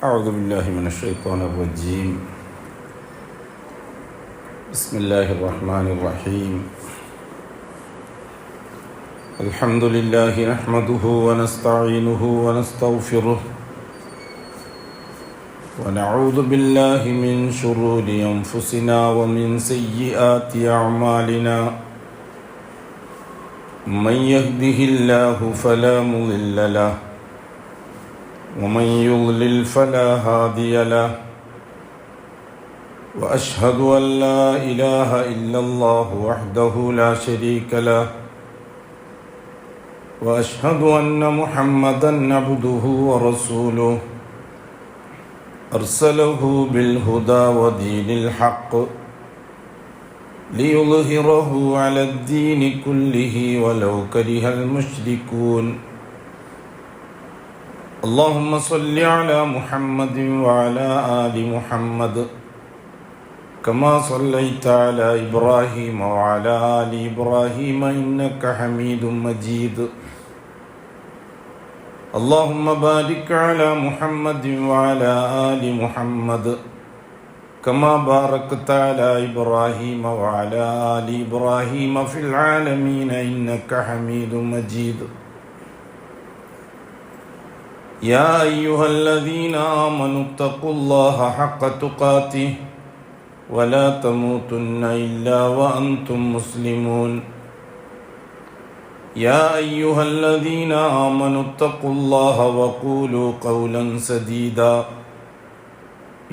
أعوذ بالله من الشيطان الرجيم. بسم الله الرحمن الرحيم. الحمد لله نحمده ونستعينه ونستغفره ونعوذ بالله من شرور أنفسنا ومن سيئات أعمالنا. من يهده الله فلا مضل له ومن يضلل فلا هادي له. وأشهد أن لا إله إلا الله وحده لا شريك له. وأشهد أن محمدا عبده ورسوله أرسله بالهدى ودين الحق ليظهره على الدين كله ولو كره المشركون. اللهم صل على محمد وعلى آل محمد كما صليت على إبراهيم وعلى آل إبراهيم إنك حميد مجيد. اللهم بارك على محمد وعلى آل محمد كما باركت على إبراهيم وعلى آل إبراهيم في العالمين إنك حميد مجيد. يا أيها الذين آمنوا اتقوا الله حق تقاته ولا تموتن إلا وأنتم مسلمون. يا أيها الذين آمنوا اتقوا الله وقولوا قولا سديدا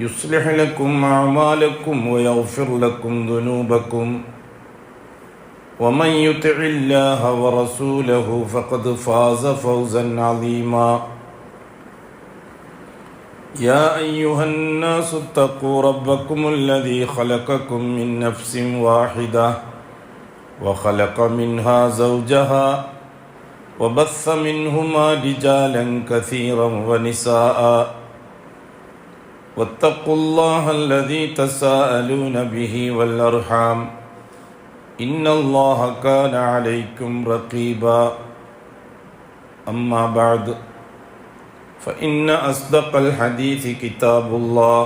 يصلح لكم أعمالكم ويغفر لكم ذنوبكم ومن يطع الله ورسوله فقد فاز فوزا عظيما. يا أيها الناس اتقوا ربكم الذي خلقكم من نفس واحدة وخلق منها زوجها وبث منهما رجالا كثيرا ونساء واتقوا الله الذي تساءلون به والأرحام إن الله كان عليكم رقيبا. أما بعد فإن أصدق الحديث كتاب الله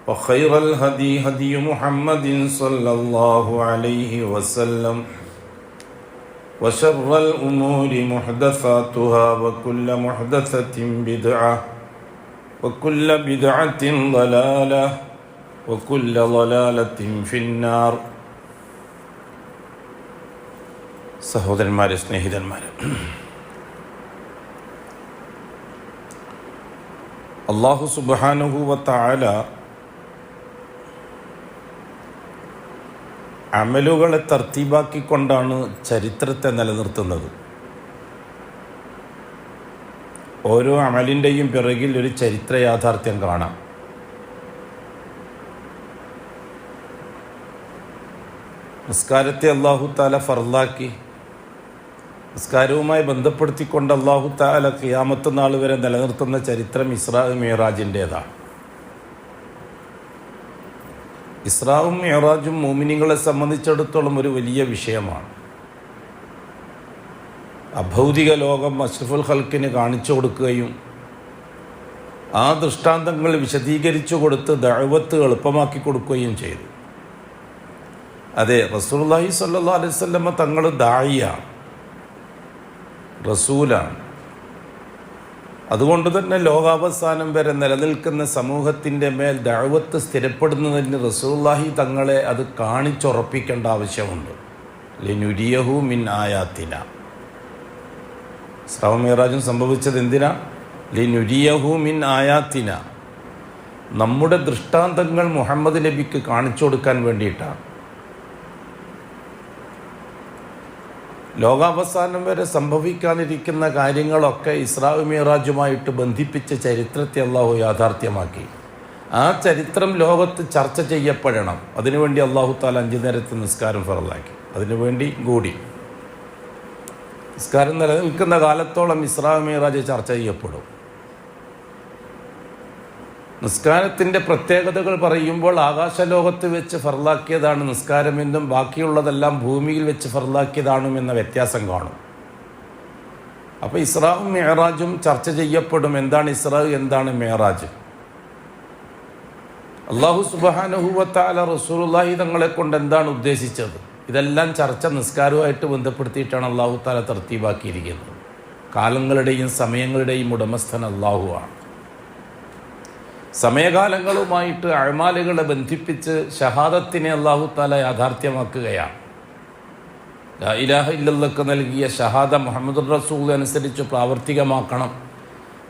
وخير الهدي هدي محمد صلى الله عليه وسلم وشر الأمور محدثاتها وكل محدثة بدعة وكل بدعة ضلالة وكل ضلالة في النار. സഹോദരന്മാരെ, സ്നേഹിതന്മാരെ, അല്ലാഹു സുബ്ഹാനഹു വ തആല അമലുകളെ തർത്തീബാക്കിക്കൊണ്ടാണ് ചരിത്രത്തെ നിലനിർത്തുന്നത്. ഓരോ അമലിൻ്റെയും പിറകിൽ ഒരു ചരിത്ര യാഥാർത്ഥ്യം കാണാം. നിസ്കാരത്തെ അല്ലാഹു തആല ഫർളാക്കി. നിസ്കാരവുമായി ബന്ധപ്പെടുത്തിക്കൊണ്ട് അല്ലാഹു തആല ഖിയാമത്ത് നാൾ വരെ നിലനിർത്തുന്ന ചരിത്രം ഇസ്രാഉം മിഅ്റാജിൻ്റേതാണ്. ഇസ്രാഉം മിഅ്റാജും മുഅ്മിനീങ്ങളെ സംബന്ധിച്ചിടത്തോളം ഒരു വലിയ വിഷയമാണ്. അഭൗതിക ലോകം അഷ്റഫുൽ ഖൽക്കിന് കാണിച്ചു കൊടുക്കുകയും ആ ദൃഷ്ടാന്തങ്ങൾ വിശദീകരിച്ചു കൊടുത്ത് ദഅവത്ത് എളുപ്പമാക്കി കൊടുക്കുകയും ചെയ്തു. അതെ, റസൂലുള്ളാഹി സ്വല്ലല്ലാഹു അലൈഹി വസല്ലമ തങ്ങൾ ദാഇയാണ്, റസൂലാണ്. അതുകൊണ്ട് തന്നെ ലോകാവസാനം വരെ നിലനിൽക്കുന്ന സമൂഹത്തിൻ്റെ മേൽ ദഅവത്ത് സ്ഥിരപ്പെടുന്നതിന് റസൂലുള്ളാഹി തങ്ങളെ അത് കാണിച്ചുറപ്പിക്കേണ്ട ആവശ്യമുണ്ട്. ലിനുരിയഹു മിൻ ആയാത്തിന. ഇസ്രാഉം മിഅ്റാജും സംഭവിച്ചത് എന്തിനാ? ലിനുരിയഹു മിൻ ആയാത്തിന. നമ്മുടെ ദൃഷ്ടാന്തങ്ങൾ മുഹമ്മദ് നബിക്ക് കാണിച്ചു കൊടുക്കാൻ വേണ്ടിയിട്ടാണ്. ലോകാവസാനം വരെ സംഭവിക്കാനിരിക്കുന്ന കാര്യങ്ങളൊക്കെ ഇസ്രാഉം മിഅ്റാജുമായിട്ട് ബന്ധിപ്പിച്ച ചരിത്രത്തെ അല്ലാഹു യാഥാർത്ഥ്യമാക്കി. ആ ചരിത്രം ലോകത്ത് ചർച്ച ചെയ്യപ്പെടണം. അതിനുവേണ്ടി അല്ലാഹു തആല 5 നേരത്തെ നിസ്കാരം ഫർളാക്കി. അതിനുവേണ്ടി കൂടി നിസ്കാരം നിലനിൽക്കുന്ന കാലത്തോളം ഇസ്രാഉം മിഅ്റാജ് ചർച്ച ചെയ്യപ്പെടും. നിസ്കാരത്തിൻ്റെ പ്രത്യേകതകൾ പറയുമ്പോൾ ആകാശലോകത്ത് വെച്ച് ഫർളാക്കിയതാണ് നിസ്കാരമെന്നും ബാക്കിയുള്ളതെല്ലാം ഭൂമിയിൽ വെച്ച് ഫർളാക്കിയതാണുമെന്ന വ്യത്യാസം കാണും. അപ്പോൾ ഇസ്രാഉം മിഅ്റാജും ചർച്ച ചെയ്യപ്പെടും. എന്താണ് ഇസ്രാ, എന്താണ് മിഅ്റാജ്? അല്ലാഹു സുബ്ഹാനഹു വ തആല റസൂലുള്ളാഹി തങ്ങളെ കൊണ്ട് എന്താണ് ഉദ്ദേശിച്ചത്? ഇതെല്ലാം ചർച്ച നിസ്കാരവുമായിട്ട് ബന്ധപ്പെടുത്തിയിട്ടാണ് അല്ലാഹു തആല തർത്തീബാക്കിയിരിക്കുന്നത്. കാലങ്ങളുടെയും സമയങ്ങളുടെയും ഉടമസ്ഥൻ അല്ലാഹുവാണ്. സമയകാലങ്ങളുമായിട്ട് അഅ്മാലുകളെ ബന്ധിപ്പിച്ച് ഷഹാദത്തിനെ അല്ലാഹു തആല യാഥാർത്ഥ്യമാക്കുകയാണ്. ലാ ഇലാഹ ഇല്ലല്ലാഹ് നൽകിയ ഷഹാദ മുഹമ്മദുർ റസൂൽ അനുസരിച്ച് പ്രാവർത്തികമാക്കണം.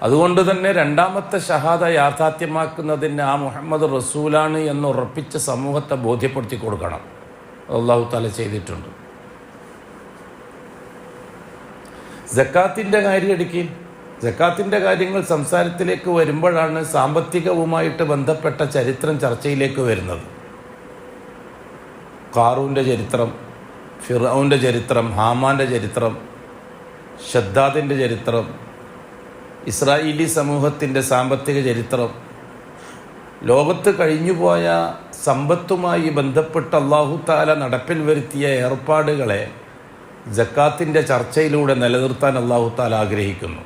അതുകൊണ്ട് തന്നെ രണ്ടാമത്തെ ഷഹാദ യാഥാർത്ഥ്യമാക്കുന്നതിന് ആ മുഹമ്മദ് റസൂലാണ് എന്ന് ഉറപ്പിച്ച് സമൂഹത്തെ ബോധ്യപ്പെടുത്തി കൊടുക്കണം. അല്ലാഹു തആല ചെയ്തിട്ടുണ്ട്. സക്കാത്തിൻ്റെ കാര്യം എടുക്കുകയും സക്കാത്തിൻ്റെ കാര്യങ്ങൾ സംസാരത്തിലേക്ക് വരുമ്പോഴാണ് സാമ്പത്തികവുമായിട്ട് ബന്ധപ്പെട്ട ചരിത്രം ചർച്ചയിലേക്ക് വരുന്നത്. ഖാറൂൻ്റെ ചരിത്രം, ഫിർഔൻ്റെ ചരിത്രം, ഹാമാൻ്റെ ചരിത്രം, ഷദ്ദാദിൻ്റെ ചരിത്രം, ഇസ്രായേലി സമൂഹത്തിൻ്റെ സാമ്പത്തിക ചരിത്രം, ലോകത്ത് കഴിഞ്ഞുപോയ സമ്പത്തുമായി ബന്ധപ്പെട്ട് അല്ലാഹു തആല നടപ്പിൽ വരുത്തിയ ഏർപ്പാടുകളെ സക്കാത്തിൻ്റെ ചർച്ചയിലൂടെ നിലനിർത്താൻ അല്ലാഹു തആല ആഗ്രഹിക്കുന്നു.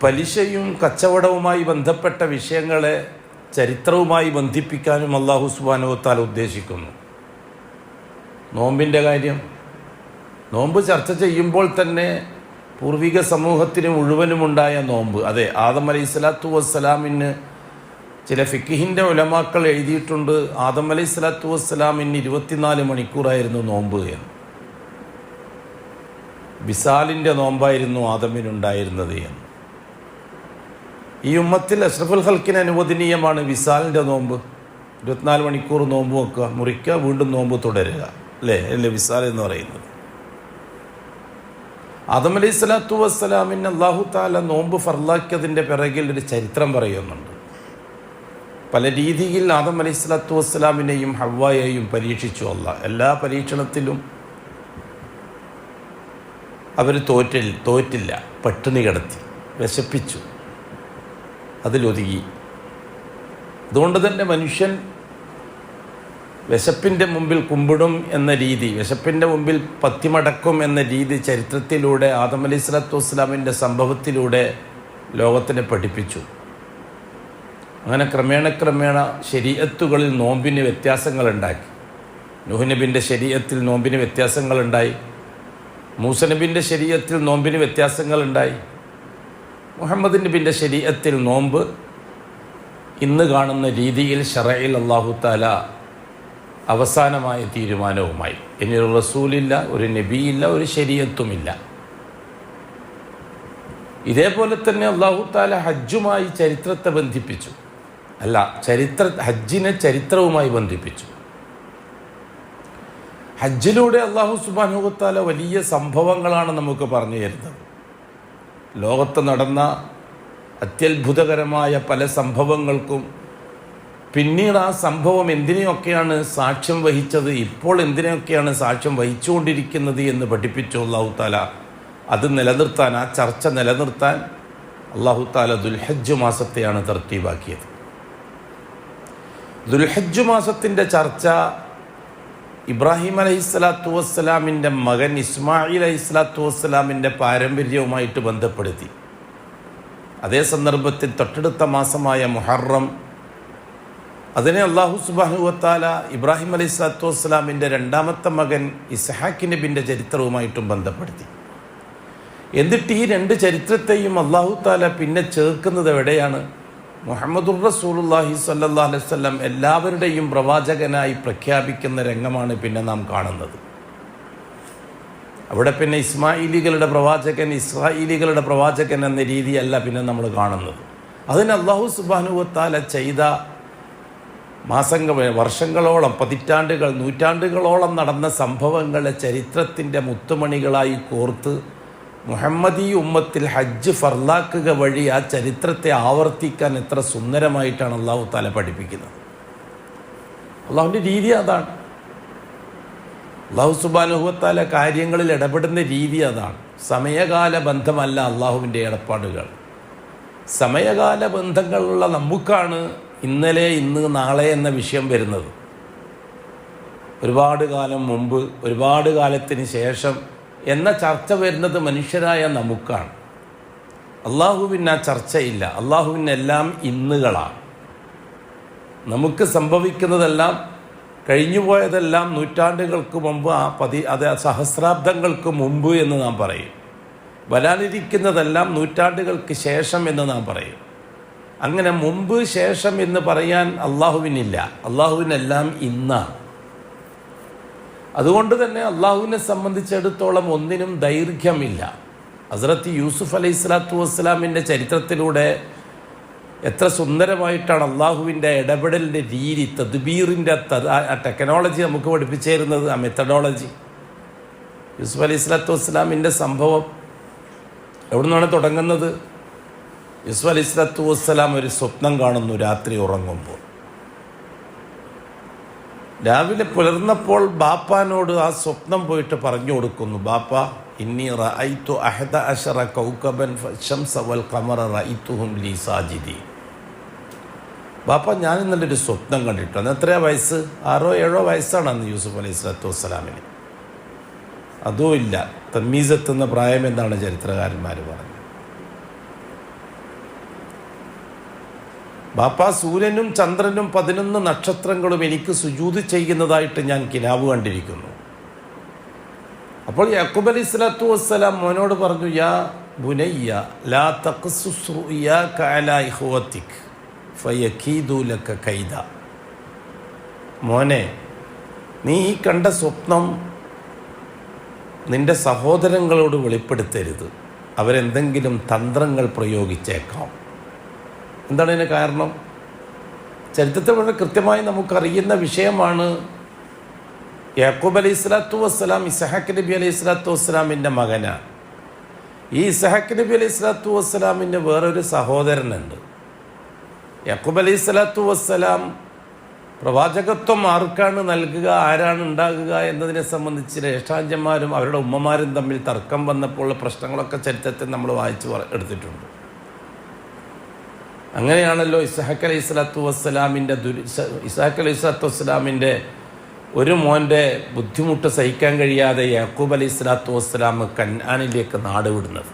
പലിശയും കച്ചവടവുമായി ബന്ധപ്പെട്ട വിഷയങ്ങളെ ചരിത്രവുമായി ബന്ധിപ്പിക്കാനും അല്ലാഹു സുബ്ഹാനഹു വ തആല ഉദ്ദേശിക്കുന്നു. നോമ്പിൻ്റെ കാര്യം, നോമ്പ് ചർച്ച ചെയ്യുമ്പോൾ തന്നെ പൂർവിക സമൂഹത്തിന് മുഴുവനുമുണ്ടായ നോമ്പ്, അതെ, ആദം അലൈഹിസ്സലാത്തു വസ്സലാമിന് ചില ഫിഖിഹിൻ്റെ ഉലമാക്കൾ എഴുതിയിട്ടുണ്ട്, ആദം അലൈഹിസ്സലാത്തു വസ്സലാമിന് 24 മണിക്കൂറായിരുന്നു നോമ്പ് എന്ന്. വിസാലിൻ്റെ നോമ്പായിരുന്നു ആദമിനുണ്ടായിരുന്നത് എന്ന്. ഈ ഉമ്മത്തിൽ അഷ്റഫുൽ ഖൽക്കിന് അനുവദനീയമാണ് വിസാലിൻ്റെ നോമ്പ്. 24 മണിക്കൂർ നോമ്പ് വെക്കുക, മുറിക്കുക, വീണ്ടും നോമ്പ് തുടരുക, അല്ലേ വിസാൽ എന്ന് പറയുന്നത്. ആദം അലൈഹിസ്സലാത്തു വസ്സലാമിന് അല്ലാഹു തആല നോമ്പ് ഫർളാക്കിയതിൻ്റെ പിറകിൽ ഒരു ചരിത്രം പറയുന്നുണ്ട്. പല രീതിയിൽ ആദം അലൈഹിസ്സലാത്തു വസ്സലാമിനെയും ഹവ്വായെയും പരീക്ഷിച്ചു അല്ലാഹ്. എല്ലാ പരീക്ഷണത്തിലും അവർ തോറ്റില്ല, പട്ടിണി കിടത്തി, വിശപ്പിച്ചു, അതിലൊതുങ്ങി. അതുകൊണ്ട് തന്നെ മനുഷ്യൻ വിശപ്പിൻ്റെ മുമ്പിൽ കുമ്പിടും എന്ന രീതി, വിശപ്പിൻ്റെ മുമ്പിൽ പത്തിമടക്കും എന്ന രീതി ചരിത്രത്തിലൂടെ ആദം അലൈഹിസ്സലാത്തു വസ്സലാമിൻ്റെ സംഭവത്തിലൂടെ ലോകത്തിനെ പഠിപ്പിച്ചു. അങ്ങനെ ക്രമേണ ശരീഅത്തുകളിൽ നോമ്പിന് വ്യത്യാസങ്ങളുണ്ടാക്കി. നൂഹ് നബിൻ്റെ ശരീഅത്തിൽ നോമ്പിന് വ്യത്യാസങ്ങളുണ്ടായി. മൂസ നബിൻ്റെ ശരീഅത്തിൽ നോമ്പിന് വ്യത്യാസങ്ങളുണ്ടായി. മുഹമ്മദ് നബിൻ്റെ ശരീഅത്തിൽ നോമ്പ് ഇന്ന് കാണുന്ന രീതിയിൽ ശറഇൽ അല്ലാഹു തആല അവസാനമായ തീരുമാനവുമായി. ഇനി ഒരു റസൂലില്ല, ഒരു നബിയില്ല, ഒരു ശരീഅത്തുമില്ല. ഇതേപോലെ തന്നെ അല്ലാഹു തആല ഹജ്ജുമായി ചരിത്രത്തെ ബന്ധിപ്പിച്ചു. ഹജ്ജിനെ ചരിത്രവുമായി ബന്ധിപ്പിച്ചു. ഹജ്ജിലൂടെ അല്ലാഹു സുബ്ഹാനഹു വ തആല വലിയ സംഭവങ്ങളാണ് നമുക്ക് പറഞ്ഞു തരുന്നത്. ലോകത്ത് നടന്ന അത്യത്ഭുതകരമായ പല സംഭവങ്ങൾക്കും പിന്നീട് ആ സംഭവം എന്തിനെയൊക്കെയാണ് സാക്ഷ്യം വഹിച്ചത്, ഇപ്പോൾ എന്തിനെയൊക്കെയാണ് സാക്ഷ്യം വഹിച്ചുകൊണ്ടിരിക്കുന്നത് എന്ന് പഠിപ്പിച്ചു അല്ലാഹു തആല. അത് നിലനിർത്താൻ, ആ ചർച്ച നിലനിർത്താൻ അല്ലാഹു തആല ദുൽഹജ്ജ് മാസത്തെയാണ് തർത്തീബാക്കിയത്. ദുൽഹജ്ജ് മാസത്തിൻ്റെ ചർച്ച ഇബ്രാഹിം അലൈഹിസ്സലാത്തു വസ്സലാമിൻ്റെ മകൻ ഇസ്മായിൽ അലൈഹിസ്സലാത്തു വസ്സലാമിൻ്റെ പാരമ്പര്യവുമായിട്ട് ബന്ധപ്പെടുത്തി. അതേ സന്ദർഭത്തിൽ തൊട്ടടുത്ത മാസമായ മുഹറം, അതിനെ അല്ലാഹു സുബ്ഹാനഹു വ തആല ഇബ്രാഹിം അലൈഹിസ്സലാത്തു വസ്സലാമിൻ്റെ രണ്ടാമത്തെ മകൻ ഇസ്ഹാഖ് നബിൻ്റെ ചരിത്രവുമായിട്ടും ബന്ധപ്പെടുത്തി. എന്നിട്ട് ഈ രണ്ട് ചരിത്രത്തെയും അല്ലാഹു തആല പിന്നെ ചേർക്കുന്നത് എവിടെയാണ്? മുഹമ്മദുർ റസൂലുള്ളാഹി സ്വല്ലല്ലാഹു അലൈഹി വസല്ലം എല്ലാവരുടെയും പ്രവാചകനായി പ്രഖ്യാപിക്കുന്ന രംഗമാണ് പിന്നെ നാം കാണുന്നത്. അവിടെ പിന്നെ ഇസ്മായിലികളുടെ പ്രവാചകൻ, ഇസ്രായേലികളുടെ പ്രവാചകൻ എന്ന രീതിയല്ല പിന്നെ നമ്മൾ കാണുന്നത്. അതിന് അല്ലാഹു സുബ്ഹാനഹു വ തആല ചെയ്ത വർഷങ്ങളോളം, പതിറ്റാണ്ടുകൾ, നൂറ്റാണ്ടുകളോളം നടന്ന സംഭവങ്ങളെ ചരിത്രത്തിൻ്റെ മുത്തുമണികളായി കോർത്ത് മുഹമ്മദീ ഉമ്മത്തിൽ ഹജ്ജ് ഫർലാക്കുക വഴി ആ ചരിത്രത്തെ ആവർത്തിക്കാൻ എത്ര സുന്ദരമായിട്ടാണ് അല്ലാഹു തആല പഠിപ്പിക്കുന്നത്. അല്ലാഹുവിൻ്റെ രീതി അതാണ്. അല്ലാഹു സുബ്ഹാനഹു വ തആല കാര്യങ്ങളിൽ ഇടപെടുന്ന രീതി അതാണ്. സമയകാല ബന്ധമല്ല അല്ലാഹുവിൻ്റെ ഇടപാടുകൾ. സമയകാല ബന്ധങ്ങളുള്ള നമുക്കാണ് ഇന്നലെ, ഇന്ന്, നാളെ എന്ന വിഷയം വരുന്നത്. ഒരുപാട് കാലം മുമ്പ്, ഒരുപാട് കാലത്തിന് ശേഷം എന്ന ചർച്ച വരുന്നത് മനുഷ്യരായ നമുക്കാണ്. അള്ളാഹുവിന് ആ ചർച്ചയില്ല. അള്ളാഹുവിനെല്ലാം ഇന്നുകളാണ്. നമുക്ക് സംഭവിക്കുന്നതെല്ലാം, കഴിഞ്ഞുപോയതെല്ലാം നൂറ്റാണ്ടുകൾക്ക് മുമ്പ്, അത് സഹസ്രാബ്ദങ്ങൾക്ക് മുമ്പ് എന്ന് നാം പറയും. വരാനിരിക്കുന്നതെല്ലാം നൂറ്റാണ്ടുകൾക്ക് ശേഷം എന്ന് നാം പറയും. അങ്ങനെ മുമ്പ് ശേഷം എന്ന് പറയാൻ അള്ളാഹുവിനില്ല. അള്ളാഹുവിനെല്ലാം ഇന്നാണ്. അതുകൊണ്ട് തന്നെ അള്ളാഹുവിനെ സംബന്ധിച്ചിടത്തോളം ഒന്നിനും ദൈർഘ്യമില്ല. ഹസ്രത്ത് യൂസുഫ് അലൈഹി സ്വലാത്തു വസ്സലാമിൻ്റെ ചരിത്രത്തിലൂടെ എത്ര സുന്ദരമായിട്ടാണ് അള്ളാഹുവിൻ്റെ ഇടപെടലിൻ്റെ രീതി, തദ്ബീറിൻ്റെ ടെക്നോളജി നമുക്ക് പഠിപ്പിച്ചു തരുന്നത്, ആ മെത്തഡോളജി. യൂസുഫ് അലൈഹി സ്വലാത്തു വസ്സലാമിൻ്റെ സംഭവം എവിടെ നിന്നാണ് തുടങ്ങുന്നത്? യൂസുഫ് അലൈഹി സ്വലാത്തു വസ്സലാം ഒരു സ്വപ്നം കാണുന്നു രാത്രി ഉറങ്ങുമ്പോൾ. രാവിലെ പുലർന്നപ്പോൾ ബാപ്പാനോട് ആ സ്വപ്നം പോയിട്ട് പറഞ്ഞു കൊടുക്കുന്നു. ബാപ്പ, ഇന്നി റഅയ്തു അഹദ അശറ കൗകബൻ ഫശംസ വൽ ഖമറ റഅയ്തുഹും ലീ സാജിദീൻ. ബാപ്പ, ഞാൻ ഇന്നലൊരു സ്വപ്നം കണ്ടിട്ടു. അന്ന് എത്രയാ വയസ്സ്? 6-7 വയസ്സാണ് അന്ന് യൂസുഫ് അലൈഹി സ്വലാത്തു വസ്സലാമിന്. അതും ഇല്ല, തമ്മീസെത്തുന്ന പ്രായം എന്നാണ് ചരിത്രകാരന്മാർ പറഞ്ഞത്. ബാപ്പ, സൂര്യനും ചന്ദ്രനും 11 നക്ഷത്രങ്ങളും എനിക്ക് സുജൂദ് ചെയ്യുന്നതായിട്ട് ഞാൻ കിനാവ് കണ്ടിരിക്കുന്നു. അപ്പോൾ യാക്കൂബ് അലൈഹി സ്വലാത്തു വസ്സലാം മോനോട് പറഞ്ഞു, യാ ബുനയ്യ ലാ തഖ്സുസ് റുയാക അലാ ഇഖ്വതിക് ഫയകീദു ലക കൈദ. മോനെ, നീ ഈ കണ്ട സ്വപ്നം നിന്റെ സഹോദരങ്ങളോട് വെളിപ്പെടുത്തരുത്. അവരെന്തെങ്കിലും തന്ത്രങ്ങൾ പ്രയോഗിച്ചേക്കാം. എന്താണ് ഇതിന് കാരണം? ചരിത്രത്തെ വളരെ കൃത്യമായി നമുക്കറിയുന്ന വിഷയമാണ്. യാക്കൂബ് അലൈഹി സ്വലാത്തു വസ്സലാം ഇസ്ഹാഖ് നബി അലൈഹി സ്വലാത്തു വസ്സലാമിൻ്റെ മകനാണ്. ഈ ഇസ്ഹാഖ് നബി അലൈഹി സ്വലാത്തു വസ്സലാമിൻ്റെ വേറൊരു സഹോദരനുണ്ട്. യാക്കൂബ് അലൈഹി സ്വലാത്തു വസ്സലാം പ്രവാചകത്വം ആർക്കാണ് നൽകുക, ആരാണ് ഉണ്ടാകുക എന്നതിനെ സംബന്ധിച്ച് ജ്യേഷ്ഠാഞ്ചന്മാരും അവരുടെ ഉമ്മമാരും തമ്മിൽ തർക്കം വന്നപ്പോൾ പ്രശ്നങ്ങളൊക്കെ ചരിത്രത്തിൽ നമ്മൾ വായിച്ച് എടുത്തിട്ടുണ്ട്. അങ്ങനെയാണല്ലോ ഇസ്ഹാഖ് അലൈഹി സ്വലാത്തു വസ്സലാമിൻ്റെ ഒരു മോൻ്റെ ബുദ്ധിമുട്ട് സഹിക്കാൻ കഴിയാതെ യാക്കൂബ് അലൈഹി സ്വലാത്തു വസ്സലാം കൻആനിലേക്ക് നാട് വിടുന്നത്.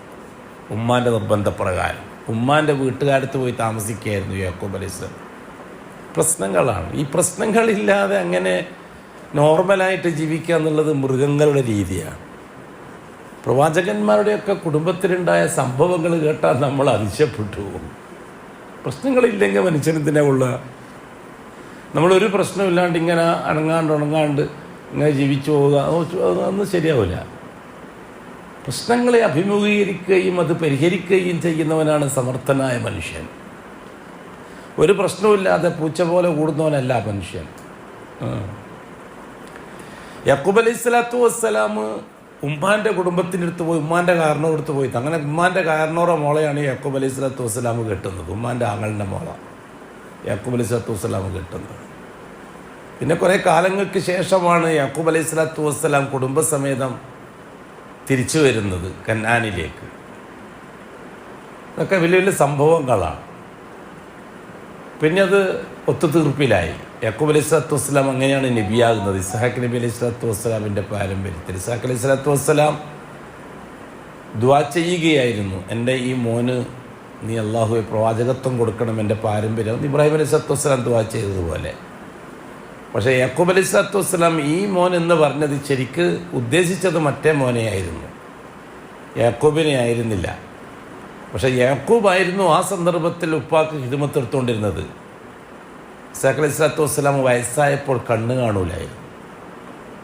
ഉമ്മാൻ്റെ നിർബന്ധപ്രകാരം ഉമ്മാൻ്റെ വീട്ടുകാരത്ത് പോയി താമസിക്കുകയായിരുന്നു യാക്കൂബ് അലൈഹി സ്വലാം. പ്രശ്നങ്ങളാണ്. ഈ പ്രശ്നങ്ങളില്ലാതെ അങ്ങനെ നോർമലായിട്ട് ജീവിക്കുക എന്നുള്ളത് മൃഗങ്ങളുടെ രീതിയാണ്. പ്രവാചകന്മാരുടെയൊക്കെ കുടുംബത്തിലുണ്ടായ സംഭവങ്ങൾ കേട്ടാൽ നമ്മൾ അതിശയപ്പെട്ടു പോകും. പ്രശ്നങ്ങളില്ലെങ്കിൽ മനുഷ്യനെന്തിനാ കൊള്ളുക? നമ്മളൊരു പ്രശ്നമില്ലാണ്ട് ഇങ്ങനെ ഉണങ്ങാണ്ട് ഇങ്ങനെ ജീവിച്ചു പോവുക, അതൊന്നും ശരിയാവില്ല. പ്രശ്നങ്ങളെ അഭിമുഖീകരിക്കുകയും അത് പരിഹരിക്കുകയും ചെയ്യുന്നവനാണ് സമർത്ഥനായ മനുഷ്യൻ. ഒരു പ്രശ്നമില്ലാതെ പൂച്ച പോലെ കൂടുന്നവനല്ല മനുഷ്യൻ. യാക്കൂബ് അലൈഹി സ്വലാത്തു വസ്സലാം ഉമ്മാൻ്റെ കുടുംബത്തിൻ്റെ അടുത്ത് പോയി, ഉമ്മാൻ്റെ കാരണോർ അടുത്ത് പോയി. അങ്ങനെ ഉമ്മാൻ്റെ കാരണോറ മോളെയാണ് യാക്കൂബ് അലൈഹി സ്വലാത്തു വസ്സലാം കെട്ടുന്നത്. ഉമ്മാൻ്റെ ആങ്ങളുടെ മോള യാക്കൂബ് അലൈഹി സ്വലാത്തു വസ്സലാം കെട്ടുന്നത്. പിന്നെ കുറേ കാലങ്ങൾക്ക് ശേഷമാണ് യാക്കൂബ് അലൈഹി സ്വലാത്തു വസ്സലാം കുടുംബസമേതം തിരിച്ചു വരുന്നത് കൻആനിലേക്ക്. ഇതൊക്കെ വലിയ വലിയ സംഭവങ്ങളാണ്. പിന്നെ അത് ഒത്തുതീർപ്പിലായി. യാക്കൂബ് അലൈഹി സ്വലാത്തു വസ്സലാം അങ്ങനെയാണ് നബിയാകുന്നത്. ഇസ്ഹാഖ് നബി അലൈഹി സ്വലാത്തു വസ്സലാമിൻ്റെ പാരമ്പര്യത്തിൽ ഇസ്ഹാഖ് അലൈഹി സ്വലാത്തു വസ്സലാം ദുആ ചെയ്യുകയായിരുന്നു, എൻ്റെ ഈ മോന് നീ അള്ളാഹുവെ പ്രവാചകത്വം കൊടുക്കണം, എൻ്റെ പാരമ്പര്യം. ഇബ്രാഹിം അലൈഹി സ്വലാത്തു വസ്സലാം ദുആ ചെയ്തതുപോലെ. പക്ഷേ യാക്കൂബ് അലൈഹി സ്വലാത്തു വസ്സലാം ഈ മോൻ എന്ന് പറഞ്ഞത് ശരിക്ക് ഉദ്ദേശിച്ചത് മറ്റേ മോനെയായിരുന്നു, യാക്കൂബിനെ ആയിരുന്നില്ല. പക്ഷേ യാക്കൂബായിരുന്നു ആ സന്ദർഭത്തിൽ ഉപ്പാക്ക് ഹിദ്മത്ത് എടുത്തുകൊണ്ടിരുന്നത്. ഇസ്ഹാഖ് അലൈഹി സ്വലാത്തു വസ്സലാം വയസ്സായപ്പോൾ കണ്ണ് കാണൂലായിരുന്നു.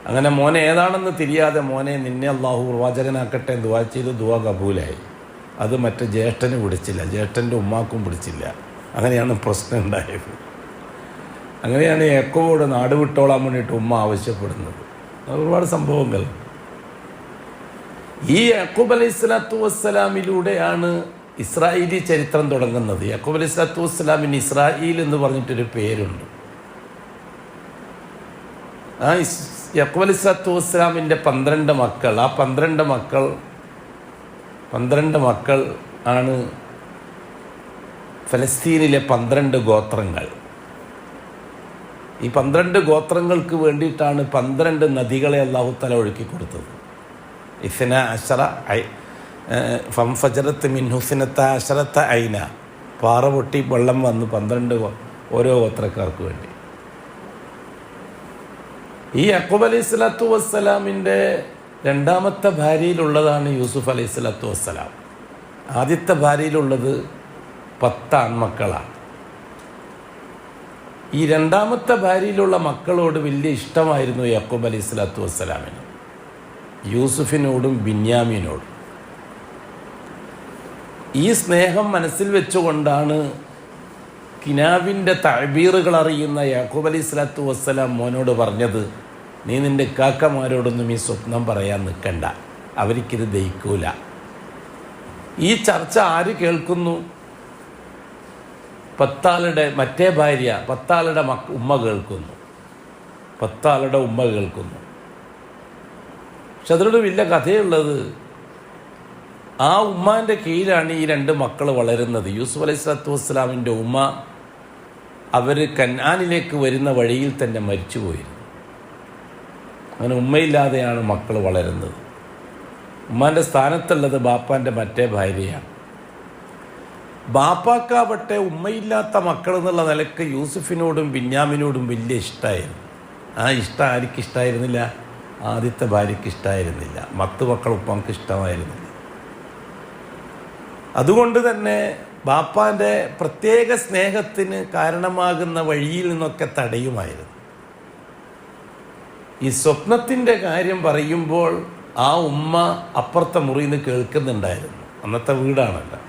അങ്ങനെ മോനെ ഏതാണെന്ന് തിരിയാതെ, മോനെ നിന്നെ അള്ളാഹു പ്രവാചകനാക്കട്ടെ ദുആ ചെയ്ത് ദുആ കബൂലായി. അത് മറ്റേ ജ്യേഷ്ഠന് പിടിച്ചില്ല, ജ്യേഷ്ഠൻ്റെ ഉമ്മാക്കും പിടിച്ചില്ല. അങ്ങനെയാണ് പ്രശ്നം ഉണ്ടായത്. അങ്ങനെയാണ് യാക്കൂബോട് നാട് വിട്ടോളാൻ വേണ്ടിയിട്ട് ഉമ്മ ആവശ്യപ്പെടുന്നത്. ഒരുപാട് സംഭവങ്ങൾ. ഈ യാക്കൂബ് അലൈഹി സ്വലാത്തു വസ്സലാമിലൂടെയാണ് ഇസ്രായേലി ചരിത്രം തുടങ്ങുന്നത്. യാക്കൂബ് അലൈഹി സ്വലാത്തു വസ്സലാമിന് ഇസ്രായേൽ എന്ന് പറഞ്ഞിട്ടൊരു പേരുണ്ട്. ആ യാക്കൂബ് അലൈഹി സ്വലാത്തു വസ്സലാമിൻ്റെ 12 മക്കൾ, ആ 12 മക്കൾ ആണ് ഫലസ്തീനിലെ 12 ഗോത്രങ്ങൾ. ഈ 12 ഗോത്രങ്ങൾക്ക് വേണ്ടിയിട്ടാണ് 12 നദികളെ അല്ലാഹു തആല ഒഴുക്കി കൊടുത്തത്. ഇസ്ന അശറ ഫംഫജറത്ത് മിൻ ഹുസ്നത്ത അശറത്ത ഐന, പാറ പൊട്ടി വെള്ളം വന്ന് 12 ഓരോ ഗോത്രക്കാർക്ക് വേണ്ടി. ഈ യാക്കൂബ് അലൈഹി സ്വലാത്തു വസ്സലാമിൻ്റെ രണ്ടാമത്തെ ഭാര്യയിലുള്ളതാണ് യൂസുഫ് അലൈഹി സ്വലാത്തു വസ്സലാം. ആദ്യത്തെ ഭാര്യയിലുള്ളത് 10 ആൺമക്കളാണ്. ഈ രണ്ടാമത്തെ ഭാര്യയിലുള്ള മക്കളോട് വലിയ ഇഷ്ടമായിരുന്നു യാക്കൂബ് അലൈഹി സ്വലാത്തു വസ്സലാമിന്, യൂസുഫിനോടും ബിന്യാമീനോടും. ഈ സ്നേഹം മനസ്സിൽ വെച്ചുകൊണ്ടാണ് കിനാവിൻ്റെ തഅബീറുകൾ അറിയുന്ന യാക്കൂബ് അലൈഹി സ്വലാത്തു വസ്സലാം മോനോട് പറഞ്ഞത്, നീ നിൻ്റെ കാക്കമാരോടൊന്നും ഈ സ്വപ്നം പറയാൻ നിൽക്കണ്ട, അവർക്കിത് ദഹിക്കൂല. ഈ ചർച്ച ആര് കേൾക്കുന്നു? 10 ആളുടെ മറ്റേ ഭാര്യ 10 ആളുടെ ഉമ്മ കേൾക്കുന്നു. 10 ആളുടെ ഉമ്മ കേൾക്കുന്നു. പക്ഷെ അതിലൊരു വലിയ കഥയുള്ളത്, ആ ഉമ്മാൻ്റെ കീഴിലാണ് ഈ 2 മക്കൾ വളരുന്നത്. യൂസുഫ് അലൈഹി സ്വലാത്തു വസ്സലാമിൻ്റെ ഉമ്മ അവർ കനാനിലേക്ക് വരുന്ന വഴിയിൽ തന്നെ മരിച്ചുപോയിരുന്നു. അങ്ങനെ ഉമ്മയില്ലാതെയാണ് മക്കൾ വളരുന്നത്. ഉമ്മാൻ്റെ സ്ഥാനത്തുള്ളത് ബാപ്പാൻ്റെ മറ്റേ ഭാര്യയാണ്. ബാപ്പാക്കാവട്ടെ ഉമ്മയില്ലാത്ത മക്കൾ എന്നുള്ള നിലക്ക് യൂസുഫിനോടും ബിന്യാമിനോടും വലിയ ഇഷ്ടമായിരുന്നു. ആ ഇഷ്ടം ആർക്ക് ഇഷ്ടമായിരുന്നില്ല? ആദ്യത്തെ ഭാര്യയ്ക്ക് ഇഷ്ടമായിരുന്നില്ല. 10 മക്കൾ ഉപ്പക്ക് ഇഷ്ടമായിരുന്നില്ല. അതുകൊണ്ട് തന്നെ ബാപ്പാൻ്റെ പ്രത്യേക സ്നേഹത്തിന് കാരണമാകുന്ന വഴിയിൽ നിന്നൊക്കെ തടയുമായിരുന്നു. ഈ സ്വപ്നത്തിൻ്റെ കാര്യം പറയുമ്പോൾ ആ ഉമ്മ അപ്പുറത്തെ മുറിയിൽ നിന്ന് കേൾക്കുന്നുണ്ടായിരുന്നു. അന്നത്തെ വീടാണല്ലോ.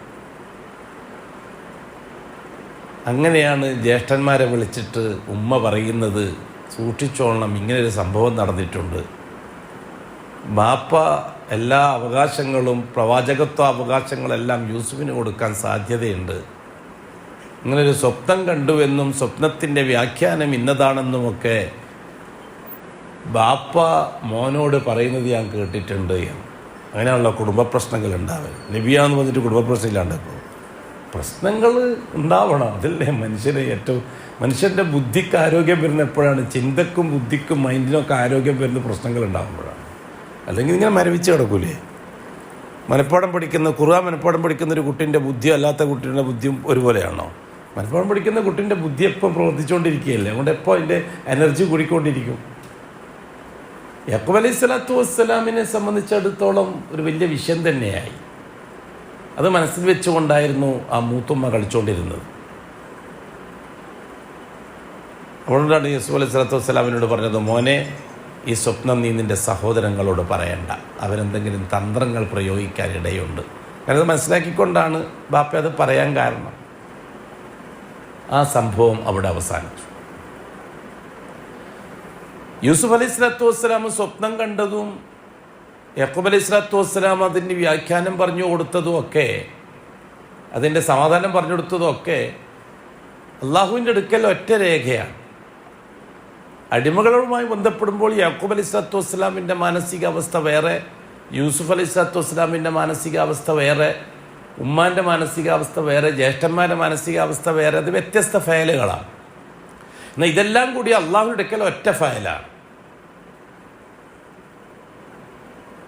അങ്ങനെയാണ് ജ്യേഷ്ഠന്മാരെ വിളിച്ചിട്ട് ഉമ്മ പറയുന്നത്, സൂക്ഷിച്ചോളണം, ഇങ്ങനൊരു സംഭവം നടന്നിട്ടുണ്ട്. ബാപ്പ എല്ലാ അവകാശങ്ങളും പ്രവാചകത്വ അവകാശങ്ങളെല്ലാം യൂസുഫിന് കൊടുക്കാൻ സാധ്യതയുണ്ട്. ഇങ്ങനൊരു സ്വപ്നം കണ്ടുവെന്നും സ്വപ്നത്തിൻ്റെ വ്യാഖ്യാനം ഇന്നതാണെന്നുമൊക്കെ ബാപ്പ മോനോട് പറയുന്നത് ഞാൻ കേട്ടിട്ടുണ്ട് എന്ന്. അങ്ങനെയുള്ള കുടുംബ പ്രശ്നങ്ങൾ ഉണ്ടാവുക. നബിയാന്ന് പറഞ്ഞിട്ട് കുടുംബ പ്രശ്നം ഇല്ലാണ്ടാക്കും. പ്രശ്നങ്ങൾ ഉണ്ടാവണം. അതല്ലേ മനുഷ്യൻ്റെ ബുദ്ധിക്ക് ആരോഗ്യം വരുന്ന എപ്പോഴാണ്? ചിന്തക്കും ബുദ്ധിക്കും മൈൻഡിനൊക്കെ ആരോഗ്യം വരുന്ന പ്രശ്നങ്ങൾ ഉണ്ടാകുമ്പോഴാണ്. അല്ലെങ്കിൽ ഇങ്ങനെ മരവിച്ച് കിടക്കൂലേ? മനഃപ്പാഠം പഠിക്കുന്ന ഖുർആൻ മനഃപ്പാഠം പഠിക്കുന്ന ഒരു കുട്ടീൻ്റെ ബുദ്ധിയും അല്ലാത്ത കുട്ടീൻ്റെ ബുദ്ധിയും ഒരുപോലെയാണോ? മനഃപ്പാഠം പഠിക്കുന്ന കുട്ടീൻ്റെ ബുദ്ധി എപ്പം പ്രവർത്തിച്ചുകൊണ്ടിരിക്കുകയല്ലേ, അതുകൊണ്ട് എപ്പോൾ അതിൻ്റെ എനർജി കൂടിക്കൊണ്ടിരിക്കും. യാക്കൂബ് അലൈഹി സ്വലാത്തു വസ്സലാമിനെ സംബന്ധിച്ചിടത്തോളം ഒരു വലിയ വിഷയം തന്നെയായി. അത് മനസ്സിൽ വെച്ചുകൊണ്ടായിരുന്നു ആ മൂത്തുമ്മ കളിച്ചുകൊണ്ടിരുന്നത്. അതുകൊണ്ടാണ് യൂസുഫ് അലൈഹി സ്വലാത്തു വസ്സലാമിനോട് പറഞ്ഞത്, മോനെ, ഈ സ്വപ്നം നീ നിൻ്റെ സഹോദരങ്ങളോട് പറയണ്ട, അവരെന്തെങ്കിലും തന്ത്രങ്ങൾ പ്രയോഗിക്കാൻ ഇടയുണ്ട്. കാരണം അത് മനസ്സിലാക്കിക്കൊണ്ടാണ് ബാപ്പ അത് പറയാൻ കാരണം. ആ സംഭവം അവിടെ അവസാനിച്ചു. യൂസുഫ് അലൈഹി സ്വലാത്തു വസ്സലാം സ്വപ്നം കണ്ടതും യാക്കൂബ് അലൈഹി സ്വലാത്തു വസ്സലാം അതിൻ്റെ വ്യാഖ്യാനം പറഞ്ഞു കൊടുത്തതും ഒക്കെ, അതിൻ്റെ സമാധാനം പറഞ്ഞു കൊടുത്തതും ഒക്കെ അള്ളാഹുവിൻ്റെ അടുക്കൽ ഒറ്റ രേഖയാണ്. അടിമകളുമായി ബന്ധപ്പെടുമ്പോൾ യാക്കൂബ് അലൈഹി സ്വലാത്തു വസ്സലാമിൻ്റെ മാനസികാവസ്ഥ വേറെ, യൂസുഫ് അലൈഹി സ്വലാത്തു വസ്സലാമിൻ്റെ മാനസികാവസ്ഥ വേറെ, ഉമ്മാൻ്റെ മാനസികാവസ്ഥ വേറെ, ജ്യേഷ്ഠന്മാരുടെ മാനസികാവസ്ഥ വേറെ. അത് വ്യത്യസ്ത ഫയലുകളാണ്. എന്നാൽ ഇതെല്ലാം കൂടി അള്ളാഹുവിൻ്റെ അടുക്കൽ ഒറ്റ ഫയലാണ്.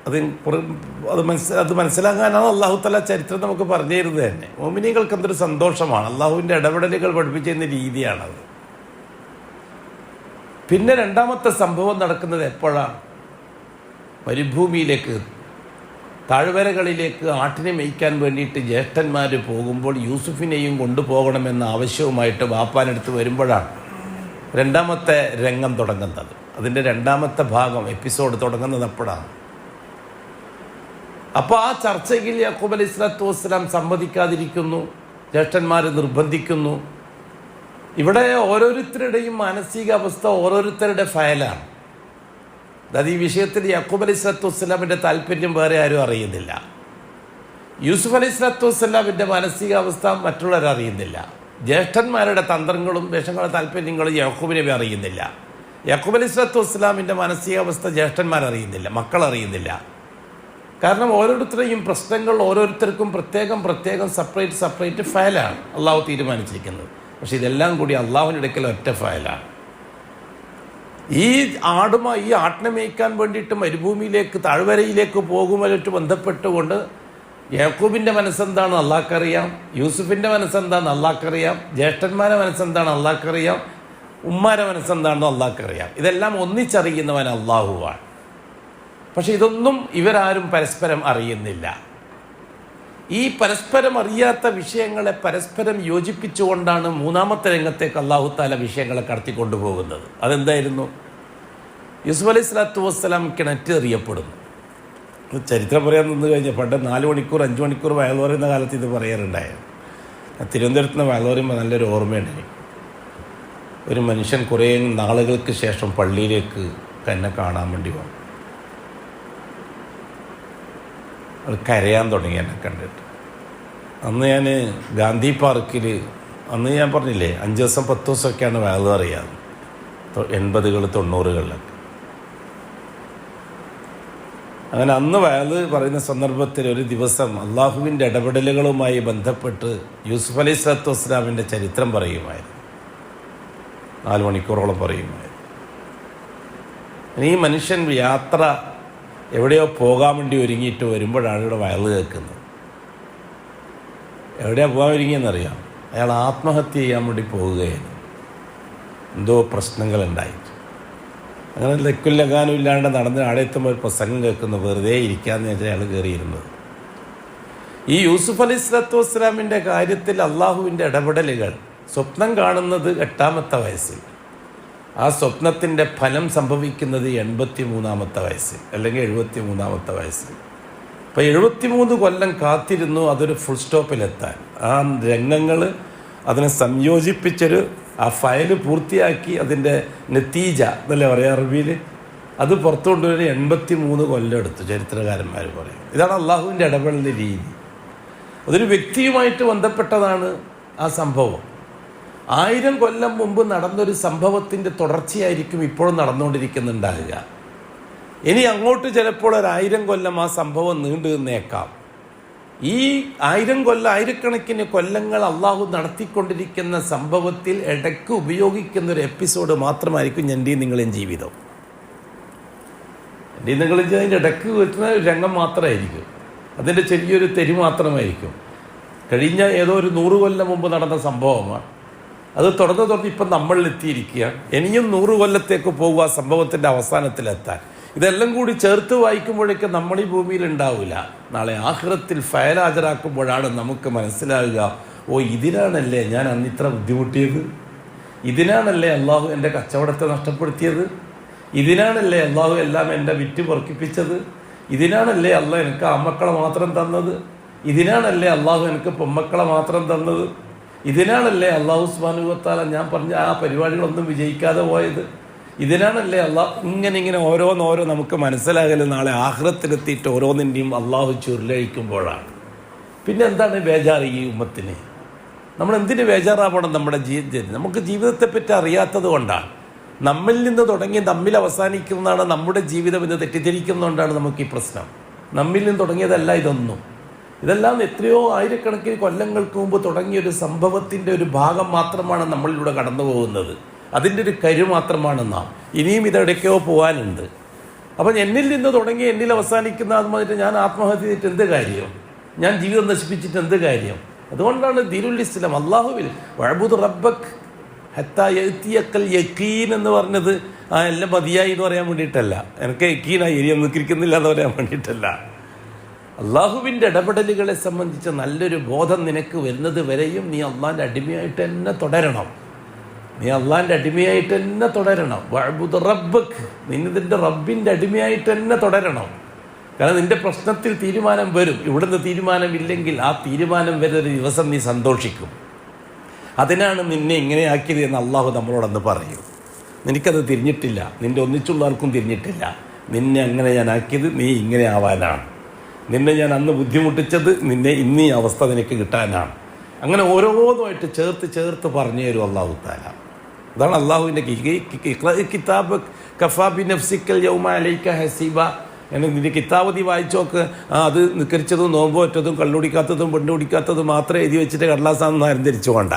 അത് മനസ്സിലാക്കാനാണ് അള്ളാഹു തആല ചരിത്രം നമുക്ക് പറഞ്ഞു തരുന്നത് തന്നെ. മോമിനീകൾക്ക് എന്തൊരു സന്തോഷമാണ്. അള്ളാഹുവിൻ്റെ ഇടപെടലുകൾ പഠിപ്പിച്ചിരുന്ന രീതിയാണത്. പിന്നെ രണ്ടാമത്തെ സംഭവം നടക്കുന്നത് എപ്പോഴാണ്? മരുഭൂമിയിലേക്ക്, താഴ്വരകളിലേക്ക് ആട്ടിനെ മേയ്ക്കാൻ വേണ്ടിയിട്ട് ജ്യേഷ്ഠന്മാർ പോകുമ്പോൾ യൂസുഫിനെയും കൊണ്ടുപോകണമെന്ന ആവശ്യവുമായിട്ട് ബാപ്പാനടുത്ത് വരുമ്പോഴാണ് രണ്ടാമത്തെ രംഗം തുടങ്ങുന്നത്. അതിൻ്റെ രണ്ടാമത്തെ ഭാഗം എപ്പിസോഡ് തുടങ്ങുന്നത് എപ്പോഴാണ്? അപ്പോൾ ആ ചർച്ചയിൽ യാക്കൂബ് അലൈഹി സ്വലാത്തു വസ്സലാം സമ്മതിക്കാതിരിക്കുന്നു, ജ്യേഷ്ഠന്മാർ നിർബന്ധിക്കുന്നു. ഇവിടെ ഓരോരുത്തരുടെയും മാനസികാവസ്ഥ ഓരോരുത്തരുടെ ഫയലാണ്. അതായത് ഈ വിഷയത്തിൽ യാക്കൂബ് അലൈഹി സ്വലാത്തു വസ്സലാമിൻ്റെ താല്പര്യം വേറെ ആരും അറിയുന്നില്ല. യൂസുഫ് അലൈഹി സ്വലാത്തു വസ്സലാമിൻ്റെ മാനസികാവസ്ഥ മറ്റുള്ളവരറിയുന്നില്ല. ജ്യേഷ്ഠന്മാരുടെ തന്ത്രങ്ങളും വേഷങ്ങളുടെ താല്പര്യങ്ങളും യാക്കൂബ് നബി അറിയുന്നില്ല. യാക്കൂബ് അലൈഹി സ്വലാത്തു വസ്സലാമിൻ്റെ മാനസികാവസ്ഥ ജ്യേഷ്ഠന്മാരറിയുന്നില്ല, മക്കളറിയുന്നില്ല. കാരണം ഓരോരുത്തരെയും പ്രശ്നങ്ങൾ ഓരോരുത്തർക്കും പ്രത്യേകം സെപ്പറേറ്റ് ഫയലാണ് അള്ളാഹു തീരുമാനിച്ചിരിക്കുന്നത്. പക്ഷെ ഇതെല്ലാം കൂടി അള്ളാഹുവിൻ്റെ അടുക്കൽ ഒറ്റ ഫയലാണ്. ഈ ആട്ടിനെ മേയ്ക്കാൻ വേണ്ടിയിട്ട് മരുഭൂമിയിലേക്ക് താഴ്വരയിലേക്ക് പോകുമായിട്ട് ബന്ധപ്പെട്ടുകൊണ്ട് യാക്കൂബിൻ്റെ മനസ്സെന്താണ് അള്ളാഹ്ക്കറിയാം, യൂസുഫിൻ്റെ മനസ്സെന്താണെന്ന് അള്ളാഹ്ക്കറിയാം, ജ്യേഷ്ഠന്മാരുടെ മനസ്സെന്താണ് അള്ളാഹ്ക്കറിയാം, ഉമ്മാരെ മനസ്സെന്താണെന്ന് അള്ളാഹ്ക്കറിയാം. ഇതെല്ലാം ഒന്നിച്ചറിയുന്നവൻ അള്ളാഹുവാണ്. പക്ഷെ ഇതൊന്നും ഇവരാരും പരസ്പരം അറിയുന്നില്ല. ഈ പരസ്പരം അറിയാത്ത വിഷയങ്ങളെ പരസ്പരം യോജിപ്പിച്ചുകൊണ്ടാണ് മൂന്നാമത്തെ രംഗത്തേക്ക് അള്ളാഹു താല വിഷയങ്ങളെ കടത്തിക്കൊണ്ടുപോകുന്നത്. അതെന്തായിരുന്നു? യൂസുഫ് അലൈഹി സ്വലാത്തു വസ്സലാം കിണറ്റ് എറിയപ്പെടുന്നു. ചരിത്രം പറയാൻ നിന്ന് കഴിഞ്ഞാൽ പണ്ട് 4 മണിക്കൂർ 5 മണിക്കൂർ വയൽ പറയുന്ന കാലത്ത് ഇത് പറയാറുണ്ടായിരുന്നു. തിരുവനന്തപുരത്ത് നിന്ന് വയൽ പറയുമ്പോൾ നല്ലൊരു ഓർമ്മയുണ്ടായി. ഒരു മനുഷ്യൻ കുറേ നാളുകൾക്ക് ശേഷം പള്ളിയിലേക്ക് എന്നെ കാണാൻ വേണ്ടി വന്നു. അത് കരയാൻ തുടങ്ങി എന്നെ കണ്ടിട്ട്. അന്ന് ഞാൻ ഗാന്ധി പാർക്കിൽ, അന്ന് ഞാൻ പറഞ്ഞില്ലേ 5 ദിവസം 10 ദിവസമൊക്കെയാണ് വയൽ അറിയാറ്, 80കൾ 90കളിലൊക്കെ. അങ്ങനെ അന്ന് വയൽ പറയുന്ന സന്ദർഭത്തിൽ ഒരു ദിവസം അള്ളാഹുവിൻ്റെ ഇടപെടലുകളുമായി ബന്ധപ്പെട്ട് യൂസുഫ് അലൈഹി സ്വലാത്തു വസ്സലാമിൻ്റെ ചരിത്രം പറയുമായിരുന്നു. 4 മണിക്കൂറോളം പറയുമായിരുന്നു. ഈ മനുഷ്യൻ യാത്ര എവിടെയോ പോകാൻ വേണ്ടി ഒരുങ്ങിയിട്ട് വരുമ്പോഴാണ് ഇവിടെ വയൽ കേൾക്കുന്നത്. എവിടെയാണ് പോകാൻ ഒരുങ്ങിയെന്നറിയാം? അയാൾ ആത്മഹത്യ ചെയ്യാൻ വേണ്ടി പോവുകയാണ്. എന്തോ പ്രശ്നങ്ങളുണ്ടായിട്ട് അങ്ങനെ ലക്കും ലഗാനും ഇല്ലാണ്ട് നടന്ന് ആടെ എത്തുമ്പോൾ ഒരു പ്രസംഗം കേൾക്കുന്നു. വെറുതെ ഇരിക്കാമെന്ന് വെച്ചാൽ അയാൾ കയറിയിരുന്നത്. ഈ യൂസുഫ് അലൈഹി സ്വലാത്തു വസ്സലാമിൻ്റെ കാര്യത്തിൽ അള്ളാഹുവിൻ്റെ ഇടപെടലുകൾ സ്വപ്നം കാണുന്നത് 8ാമത്തെ വയസ്സിൽ, ആ സ്വപ്നത്തിൻ്റെ ഫലം സംഭവിക്കുന്നത് 83ാമത്തെ വയസ്സിൽ അല്ലെങ്കിൽ 73ാമത്തെ വയസ്സിൽ. അപ്പോൾ 73 കൊല്ലം കാത്തിരുന്നു അതൊരു ഫുൾ സ്റ്റോപ്പിലെത്താൻ. ആ രംഗങ്ങൾ അതിനെ സംയോജിപ്പിച്ചൊരു ആ ഫയൽ പൂർത്തിയാക്കി അതിൻ്റെ നെത്തീജ എന്നല്ലേ പറയാം അറബിയിൽ, അത് പുറത്തു കൊണ്ടുവരാൻ 83 കൊല്ലം എടുത്തു ചരിത്രകാരന്മാർ പറയും. ഇതാണ് അള്ളാഹുവിൻ്റെ ഇടപെടലിൻ്റെ രീതി. അതൊരു വ്യക്തിയുമായിട്ട് ബന്ധപ്പെട്ടതാണ് ആ സംഭവം. 1000 കൊല്ലം മുമ്പ് നടന്നൊരു സംഭവത്തിൻ്റെ തുടർച്ചയായിരിക്കും ഇപ്പോഴും നടന്നുകൊണ്ടിരിക്കുന്നുണ്ടാകുക. ഇനി അങ്ങോട്ട് ചിലപ്പോൾ 1000 കൊല്ലം ആ സംഭവം നീണ്ടു നിന്നേക്കാം. ഈ 1000 കൊല്ലം, ആയിരക്കണക്കിന് കൊല്ലങ്ങൾ അള്ളാഹു നടത്തിക്കൊണ്ടിരിക്കുന്ന സംഭവത്തിൽ ഇടയ്ക്ക് ഉപയോഗിക്കുന്ന ഒരു എപ്പിസോഡ് മാത്രമായിരിക്കും എൻ്റെയും നിങ്ങളെയും ജീവിതം. എൻ്റെയും നിങ്ങളെയും അതിൻ്റെ ഇടയ്ക്ക് കിട്ടുന്ന ഒരു രംഗം മാത്രമായിരിക്കും, അതിൻ്റെ ചെറിയൊരു തെരി മാത്രമായിരിക്കും. കഴിഞ്ഞ ഏതോ ഒരു 100 കൊല്ലം മുമ്പ് നടന്ന സംഭവമാണ്. അത് തുടർന്ന് ഇപ്പം നമ്മളിലെത്തിയിരിക്കുക. ഇനിയും 100 കൊല്ലത്തേക്ക് പോകുക ആ സംഭവത്തിൻ്റെ അവസാനത്തിലെത്താൻ. ഇതെല്ലാം കൂടി ചേർത്ത് വായിക്കുമ്പോഴേക്കും നമ്മൾ ഈ ഭൂമിയിൽ ഉണ്ടാവില്ല. നാളെ ആഖിറത്തിൽ ഫയൽ ഹാജരാക്കുമ്പോഴാണ് നമുക്ക് മനസ്സിലാകുക, ഓ ഇതിനാണല്ലേ ഞാൻ അന്ന് ഇത്ര ബുദ്ധിമുട്ടിയത്, ഇതിനാണല്ലേ അള്ളാഹു എൻ്റെ കച്ചവടത്തെ നഷ്ടപ്പെടുത്തിയത്, ഇതിനാണല്ലേ അള്ളാഹു എല്ലാം എൻ്റെ വിറ്റ് പൊറുക്കിപ്പിച്ചത്, ഇതിനാണല്ലേ അള്ളാഹ് എനിക്ക് ആമക്കളെ മാത്രം തന്നത്, ഇതിനാണല്ലേ അള്ളാഹു എനിക്ക് പൊമ്മക്കളെ മാത്രം തന്നത്, ഇതിനാണല്ലേ അള്ളാഹു സുബ്ഹാനഹു വ തആല ഞാൻ പറഞ്ഞ ആ പരിപാടികളൊന്നും വിജയിക്കാതെ പോയത്, ഇതിനാണല്ലേ അള്ളാഹ് ഇങ്ങനെ ഓരോന്നോരോ നമുക്ക് മനസ്സിലാകല് നാളെ ആഖിറത്തിലെത്തിയിട്ട് ഓരോന്നിൻ്റെയും അള്ളാഹു ചുരുളഴിക്കുമ്പോഴാണ്. പിന്നെ എന്താണ് ബേജാറ് ഈ ഉമ്മത്തിന്? നമ്മൾ എന്തിന് ബേജാറാവണം? നമ്മുടെ ജീവിതത്തിൽ നമുക്ക് ജീവിതത്തെപ്പറ്റി അറിയാത്തത് കൊണ്ടാണ്. നമ്മിൽ നിന്ന് തുടങ്ങി നമ്മിൽ അവസാനിക്കുന്നതാണ് നമ്മുടെ ജീവിതം എന്ന് തെറ്റിദ്ധരിക്കുന്നതുകൊണ്ടാണ് നമുക്ക് ഈ പ്രശ്നം. നമ്മിൽ നിന്ന് തുടങ്ങിയതല്ല ഇതൊന്നും. ഇതെല്ലാം എത്രയോ ആയിരക്കണക്കിന് കൊല്ലങ്ങൾക്ക് മുമ്പ് തുടങ്ങിയൊരു സംഭവത്തിൻ്റെ ഒരു ഭാഗം മാത്രമാണ് നമ്മളിലൂടെ കടന്നു പോകുന്നത്. അതിൻ്റെ ഒരു കരു മാത്രമാണ് നാം. ഇനിയും ഇതെവിടേക്കോ പോകാനുണ്ട്. അപ്പം എന്നിൽ നിന്ന് തുടങ്ങി എന്നിൽ അവസാനിക്കുന്ന അത് പറഞ്ഞിട്ട് ഞാൻ ആത്മഹത്യ ചെയ്തിട്ട് എന്ത് കാര്യം? ഞാൻ ജീവിതം നശിപ്പിച്ചിട്ട് എന്ത് കാര്യം? അതുകൊണ്ടാണ് ദീനുൽ ഇസ്ലാം അള്ളാഹുവിൽ വഅബ്ദു റബ്ബക് ഹത്താ യഅതിയക്കൽ യഖീൻ എന്ന് പറഞ്ഞത് എല്ലാം മതിയായി എന്ന് പറയാൻ വേണ്ടിയിട്ടല്ല, എനിക്ക് യഖീനായി ഇനിയും നിൽക്കുന്നില്ല എന്ന് പറയാൻ വേണ്ടിയിട്ടല്ല. അള്ളാഹുവിൻ്റെ ഇടപെടലുകളെ സംബന്ധിച്ച് നല്ലൊരു ബോധം നിനക്ക് വരുന്നത് വരെയും നീ അള്ളാഹിൻ്റെ അടിമയായിട്ട് തന്നെ തുടരണം. നീ അള്ളാഹിൻ്റെ അടിമയായിട്ട് തന്നെ തുടരണം. വഅബ്ദു റബ്ബക്, നിന്റെ റബ്ബിൻ്റെ അടിമയായിട്ട് തന്നെ തുടരണം. കാരണം നിന്റെ പ്രശ്നത്തിൽ തീരുമാനം വരും. ഇവിടുന്ന് തീരുമാനമില്ലെങ്കിൽ ആ തീരുമാനം വരുന്നൊരു ദിവസം നീ സന്തോഷിക്കും. അതിനാണ് നിന്നെ ഇങ്ങനെയാക്കിയത് എന്ന് അള്ളാഹു നമ്മളോടൊന്ന് പറയും. നിനക്കത് തിരിഞ്ഞിട്ടില്ല, നിൻ്റെ ഒന്നിച്ചുള്ളവർക്കും തിരിഞ്ഞിട്ടില്ല. നിന്നെ അങ്ങനെ ഞാൻ ആക്കിയത് നീ ഇങ്ങനെ ആവാനാണ്. നിന്നെ ഞാൻ അന്ന് ബുദ്ധിമുട്ടിച്ചത് നിന്നെ ഇന്നീ അവസ്ഥ നിനക്ക് കിട്ടാനാണ്. അങ്ങനെ ഓരോന്നുമായിട്ട് ചേർത്ത് പറഞ്ഞു തരും അള്ളാഹു തആല. അതാണ് അള്ളാഹുവിൻ്റെ കിതാബ് കഫാ ബി നഫ്സിക്കൽ യൗമ അലൈക ഹസീബ. നിന്റെ കിതാബ് നീ വായിച്ചോക്ക്. അത് നിക്കരിച്ചതും നോമ്പുപറ്റതും കള്ളുടിക്കാത്തതും പെണ്ണുപിടിക്കാത്തതും മാത്രമേ എഴുതി വെച്ചിട്ട് കടലാസാണെന്ന് ആരും ധരിച്ചു കൊണ്ട.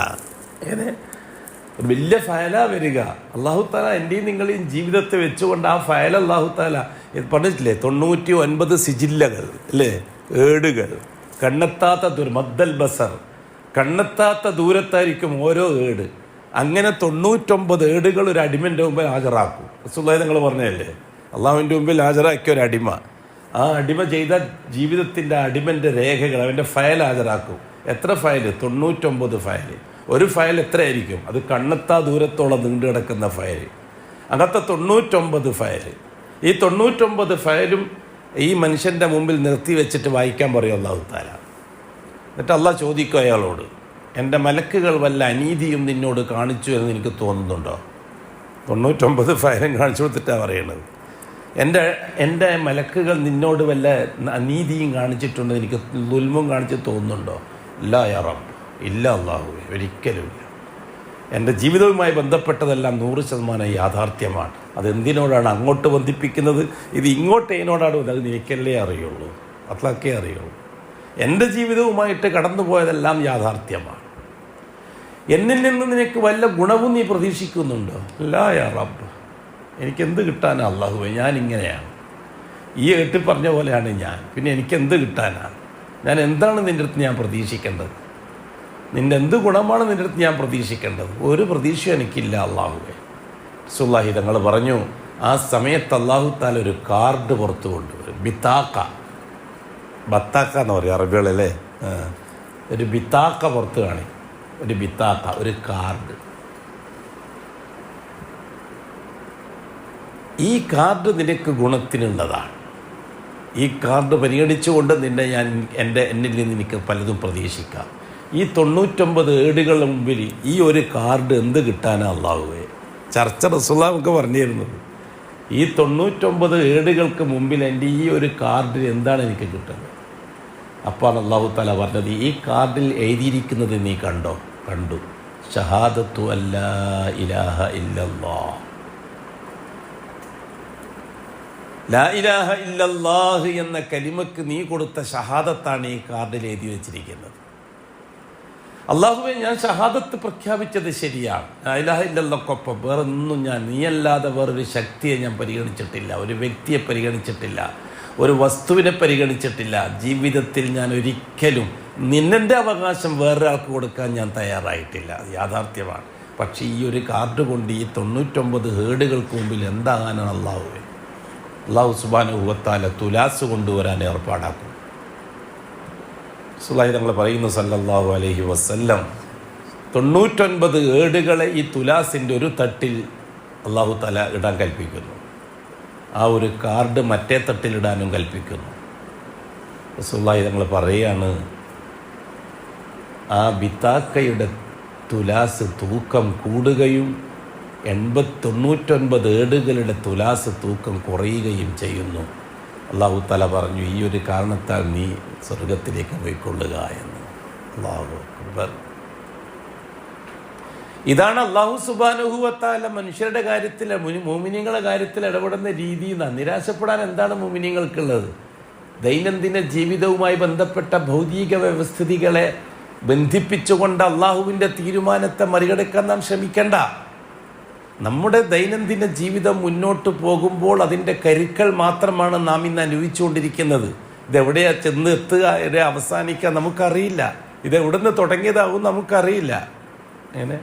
ഒരു വലിയ ഫയലാ വരിക. അള്ളാഹു താല എൻ്റെയും നിങ്ങളെയും ജീവിതത്തെ വെച്ചുകൊണ്ട് ആ ഫയൽ അള്ളാഹു താല പറഞ്ഞിട്ടില്ലേ, 99 സിജില്ലകൾ അല്ലേ, ഏടുകൾ, കണ്ണെത്താത്ത മദ്ദൽ ബസർ, കണ്ണെത്താത്ത ദൂരത്തായിരിക്കും ഓരോ ഏട്. അങ്ങനെ 99 ഏടുകൾ ഒരു അടിമൻ്റെ മുമ്പിൽ ഹാജരാക്കും. റസൂലുള്ളാഹി നിങ്ങൾ പറഞ്ഞതല്ലേ, അള്ളാഹുവിൻ്റെ മുമ്പിൽ ഹാജരാക്കിയ ഒരു അടിമ, ആ അടിമ ചെയ്ത ജീവിതത്തിൻ്റെ അടിമൻ്റെ രേഖകൾ, അവൻ്റെ ഫയൽ ഹാജരാക്കും. എത്ര ഫയൽ? 99 ഫയൽ. ഒരു ഫയൽ എത്രയായിരിക്കും? അത് കണ്ണെത്താ ദൂരത്തോളം നീണ്ടു കിടക്കുന്ന ഫയൽ. അങ്ങനത്തെ 99 ഫയൽ. ഈ 99 ഫയലും ഈ മനുഷ്യൻ്റെ മുമ്പിൽ നിർത്തി വെച്ചിട്ട് വായിക്കാൻ പറയും അല്ലാഹു തആല. എന്നിട്ട് അള്ളാഹ് ചോദിക്കും അയാളോട്, എൻ്റെ മലക്കുകൾ വല്ല അനീതിയും നിന്നോട് കാണിച്ചു എന്ന് എനിക്ക് തോന്നുന്നുണ്ടോ? 99 ഫയലും കാണിച്ചു കൊടുത്തിട്ടാണ് പറയണത്. എൻ്റെ മലക്കുകൾ നിന്നോട് വല്ല അനീതിയും കാണിച്ചിട്ടുണ്ടോ, എനിക്ക് ദുൽമും കാണിച്ച് തോന്നുന്നുണ്ടോ? ഇല്ല യാ റബ്ബ്, ഇല്ല അല്ലാഹുവേ, ഒരിക്കലുമില്ല. എൻ്റെ ജീവിതവുമായി ബന്ധപ്പെട്ടതെല്ലാം 100% യാഥാർത്ഥ്യമാണ്. അതെന്തിനോടാണ് അങ്ങോട്ട് ബന്ധിപ്പിക്കുന്നത്? ഇത് ഇങ്ങോട്ട് ഏതിനോടാണ്? അത് നിനക്കല്ലേ അറിയുള്ളൂ, അതൊക്കെ അറിയുള്ളൂ. എൻ്റെ ജീവിതവുമായിട്ട് കടന്നു പോയതെല്ലാം യാഥാർത്ഥ്യമാണ്. എന്നിൽ നിന്ന് നിനക്ക് വല്ല ഗുണവും നീ പ്രതീക്ഷിക്കുന്നുണ്ടോ? ഇല്ല യാ റബ്ബ്, എനിക്കെന്ത് കിട്ടാനാണ് അല്ലാഹുവേ, ഞാനിങ്ങനെയാണ്, ഈ ഏട്ടി പറഞ്ഞ പോലെയാണ് ഞാൻ, പിന്നെ എനിക്കെന്ത് കിട്ടാനാണ്? ഞാൻ എന്താണ് നിൻ്റെ അടുത്ത് ഞാൻ പ്രതീക്ഷിക്കേണ്ടത്? നിൻ്റെ എന്ത് ഗുണമാണ് നിൻ്റെ അടുത്ത് ഞാൻ പ്രതീക്ഷിക്കേണ്ടത്? ഒരു പ്രതീക്ഷയും എനിക്കില്ല അല്ലാഹുവേ. റസൂലുള്ളാഹി തങ്ങൾ പറഞ്ഞു, ആ സമയത്ത് അല്ലാഹു തആല ഒരു കാർഡ് പുറത്തു കൊണ്ടുവരും. ബത്താക്ക എന്ന് പറയും അറബികളല്ലേ. ഒരു ബിത്താക്ക പുറത്ത് കാണി, ഒരു ബിത്താക്ക, ഒരു കാർഡ്. ഈ കാർഡ് നിനക്ക് ഗുണത്തിനുള്ളതാണ്. ഈ കാർഡ് പരിഗണിച്ചുകൊണ്ട് എന്നിൽ നിന്ന് എനിക്ക് പലതും പ്രതീക്ഷിക്കാം. ഈ 99 ഏടുകളുടെ മുമ്പിൽ ഈ ഒരു കാർഡ് എന്ത് കിട്ടാനാണ് അല്ലാഹുവേ? ചർച്ച റസൂലുള്ളാഹി നമുക്ക് പറഞ്ഞിരുന്നത്, ഈ 99 ഏടുകൾക്ക് മുമ്പിൽ എൻ്റെ ഈ ഒരു കാർഡിൽ എന്താണ് എനിക്ക് കിട്ടുന്നത്? അപ്പോൾ അല്ലാഹു തആല പറഞ്ഞത്, ഈ കാർഡിൽ എഴുതിയിരിക്കുന്നത് നീ കണ്ടോ? കണ്ടു. ഷഹാദത്തു അല്ലാ ഇലാഹ ഇല്ലല്ലാഹ്. ലാ ഇലാഹ ഇല്ലല്ലാഹ് എന്ന കലിമക്ക് നീ കൊടുത്ത ഷഹാദത്താണ് ഈ കാർഡിൽ എഴുതി വെച്ചിരിക്കുന്നത്. അല്ലാഹുവേ, ഞാൻ ഷഹാദത്ത് പ്രഖ്യാപിച്ചത് ശരിയാണ്. ലാ ഇലാഹ ഇല്ലല്ലാഹ്ക്കൊപ്പം വേറൊന്നും നീയല്ലാതെ വേറൊരു ശക്തിയെ ഞാൻ പരിഗണിച്ചിട്ടില്ല, ഒരു വ്യക്തിയെ പരിഗണിച്ചിട്ടില്ല, ഒരു വസ്തുവിനെ പരിഗണിച്ചിട്ടില്ല. ജീവിതത്തിൽ ഞാൻ ഒരിക്കലും നിന്നെൻ്റെ അവകാശം വേറൊരാൾക്ക് കൊടുക്കാൻ ഞാൻ തയ്യാറായിട്ടില്ല. അത് യാഥാർത്ഥ്യമാണ്. പക്ഷേ ഈ ഒരു കാർഡ് കൊണ്ട് ഈ 99 ഏടുകൾക്ക് മുമ്പിൽ എന്താകാനാണ് അല്ലാഹുവേ? അല്ലാഹു സുബ്ഹാനഹു വ തആല തുലാസ് കൊണ്ടുവരാൻ ഏർപ്പാടാക്കും. റസൂലുള്ളാഹി തങ്ങൾ പറയുന്നു സല്ലല്ലാഹു അലൈഹി വസല്ലം, 99 ഏടുകളെ ഈ തുലാസിൻ്റെ ഒരു തട്ടിൽ അല്ലാഹു തആല ഇടാൻ കൽപ്പിക്കുന്നു. ആ ഒരു കാർഡ് മറ്റേ തട്ടിലിടാനും കൽപ്പിക്കുന്നു. റസൂലുള്ളാഹി തങ്ങൾ പറയുകയാണ്, ആ ബിത്താക്കയുടെ തുലാസ് തൂക്കം കൂടുകയും 99 ഏടുകളുടെ തുലാസ് തൂക്കം കുറയുകയും ചെയ്യുന്നു. അല്ലാഹു തആല പറഞ്ഞു, ഈ ഒരു കാരണത്താൽ നീ സ്വർഗത്തിലേക്ക് പോയിക്കൊള്ളുക എന്ന്. അല്ലാഹു അക്ബർ. ഇതാണ് അല്ലാഹു സുബ്ഹാനഹു വ തആല മനുഷ്യരുടെ കാര്യത്തിൽ, മുഅ്മിനീങ്ങളുടെ കാര്യത്തിൽ ഇടപെടുന്ന രീതി. നിരാശപ്പെടാൻ എന്താണ് മുഅ്മിനീങ്ങൾക്കുള്ളത്? ദൈനംദിന ജീവിതവുമായി ബന്ധപ്പെട്ട ഭൗതിക വ്യവസ്ഥിതികളെ ബന്ധിപ്പിച്ചുകൊണ്ട് അള്ളാഹുവിൻ്റെ തീരുമാനത്തെ മറികടക്കാൻ നാം ശ്രമിക്കേണ്ട. നമ്മുടെ ദൈനംദിന ജീവിതം മുന്നോട്ട് പോകുമ്പോൾ അതിൻ്റെ കരുക്കൾ മാത്രമാണ് നാം ഇന്ന് അനുഭവിച്ചുകൊണ്ടിരിക്കുന്നത്. ഇതെവിടെയാ ചെന്ന് എത്തുക, എവിടെ അവസാനിക്കുക നമുക്കറിയില്ല. ഇതെവിടുന്ന് തുടങ്ങിയതാവും നമുക്കറിയില്ല. അങ്ങനെ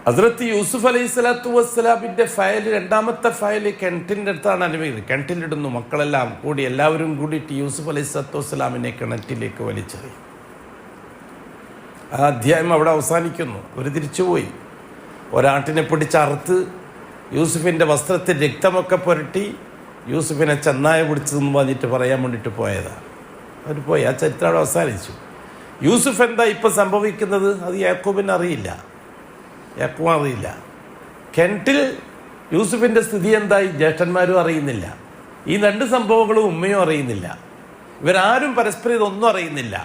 ഹസ്രത്ത് യൂസുഫ് അലൈഹി സ്വലാത്തു വസ്സലാമിൻ്റെ ഫയൽ, രണ്ടാമത്തെ ഫയൽ കിണറ്റിൻ്റെ അടുത്താണ് അനുഭവിക്കുന്നത്. കിണറ്റിലിടുന്നു. മക്കളെല്ലാം കൂടി, എല്ലാവരും കൂടിയിട്ട് യൂസുഫ് അലൈഹി സ്വലാത്തു വസ്സലാമിനെ കിണറ്റിലേക്ക് വലിച്ചെറിയും. ആ അധ്യായം അവിടെ അവസാനിക്കുന്നു. അവർ തിരിച്ചുപോയി. ഒരാട്ടിനെ പിടിച്ചറുത്ത് യൂസുഫിൻ്റെ വസ്ത്രത്തിൽ രക്തമൊക്കെ പുരട്ടി യൂസുഫിനെ ചെന്നായ പിടിച്ചതെന്ന് പറഞ്ഞിട്ട് പറയാൻ വേണ്ടിയിട്ട് പോയതാണ്. അവർ പോയി. ആ ചരിത്രം അവിടെ അവസാനിച്ചു. യൂസുഫ് എന്താ ഇപ്പം സംഭവിക്കുന്നത് അത് യാക്കൂബിന് അറിയില്ല. കിണറ്റിൽ യൂസുഫിൻ്റെ സ്ഥിതി എന്തായി ജ്യേഷ്ഠന്മാരും അറിയുന്നില്ല. ഈ രണ്ട് സംഭവങ്ങളും ഉമ്മയും അറിയുന്നില്ല. ഇവരാരും പരസ്പരം ഇതൊന്നും അറിയുന്നില്ല.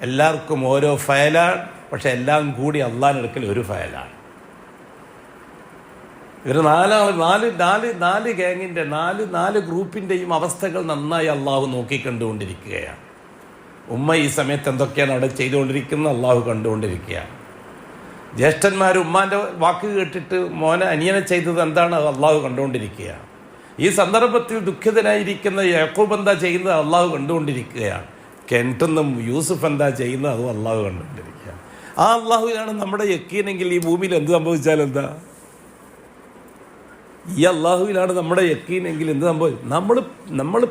എല്ലാവർക്കും ഓരോ ഫയലാണ്. പക്ഷെ എല്ലാം കൂടി അള്ളാഹിന്റെ അടുക്കൽ ഒരു ഫയലാണ്. ഇവർ നാല് ഗാങ്ങിൻ്റെ നാല് ഗ്രൂപ്പിൻ്റെയും അവസ്ഥകൾ നന്നായി അള്ളാഹു നോക്കിക്കണ്ടുകൊണ്ടിരിക്കുകയാണ്. ഉമ്മ ഈ സമയത്ത് എന്തൊക്കെയാണ് അവിടെ ചെയ്തുകൊണ്ടിരിക്കുന്നത് അള്ളാഹു കണ്ടുകൊണ്ടിരിക്കുകയാണ്. ജ്യേഷ്ഠന്മാർ ഉമ്മാൻ്റെ വാക്ക് കേട്ടിട്ട് അനിയനെ ചെയ്തത് എന്താണ്? അള്ളാഹു കണ്ടുകൊണ്ടിരിക്കുകയാണ്. ഈ സന്ദർഭത്തിൽ ദുഃഖിതനായിരിക്കുന്ന യാക്കൂബ് എന്താ ചെയ്യുന്നത്? അള്ളാഹു കണ്ടുകൊണ്ടിരിക്കുകയാണ്. കെൻറ്റുന്നും യൂസുഫ് എന്താ ചെയ്യുന്നത്? അതും അള്ളാഹു കണ്ടുകൊണ്ടിരിക്കുകയാണ്. ആ അള്ളാഹുവിനാണ് നമ്മുടെ യക്കീനെങ്കിൽ ഈ ഭൂമിയിൽ എന്ത് സംഭവിച്ചാൽ എന്താ? ഈ അള്ളാഹുവിലാണ് നമ്മുടെ യക്കീനെങ്കിൽ എന്ത് സംഭവിക്കും? നമ്മൾ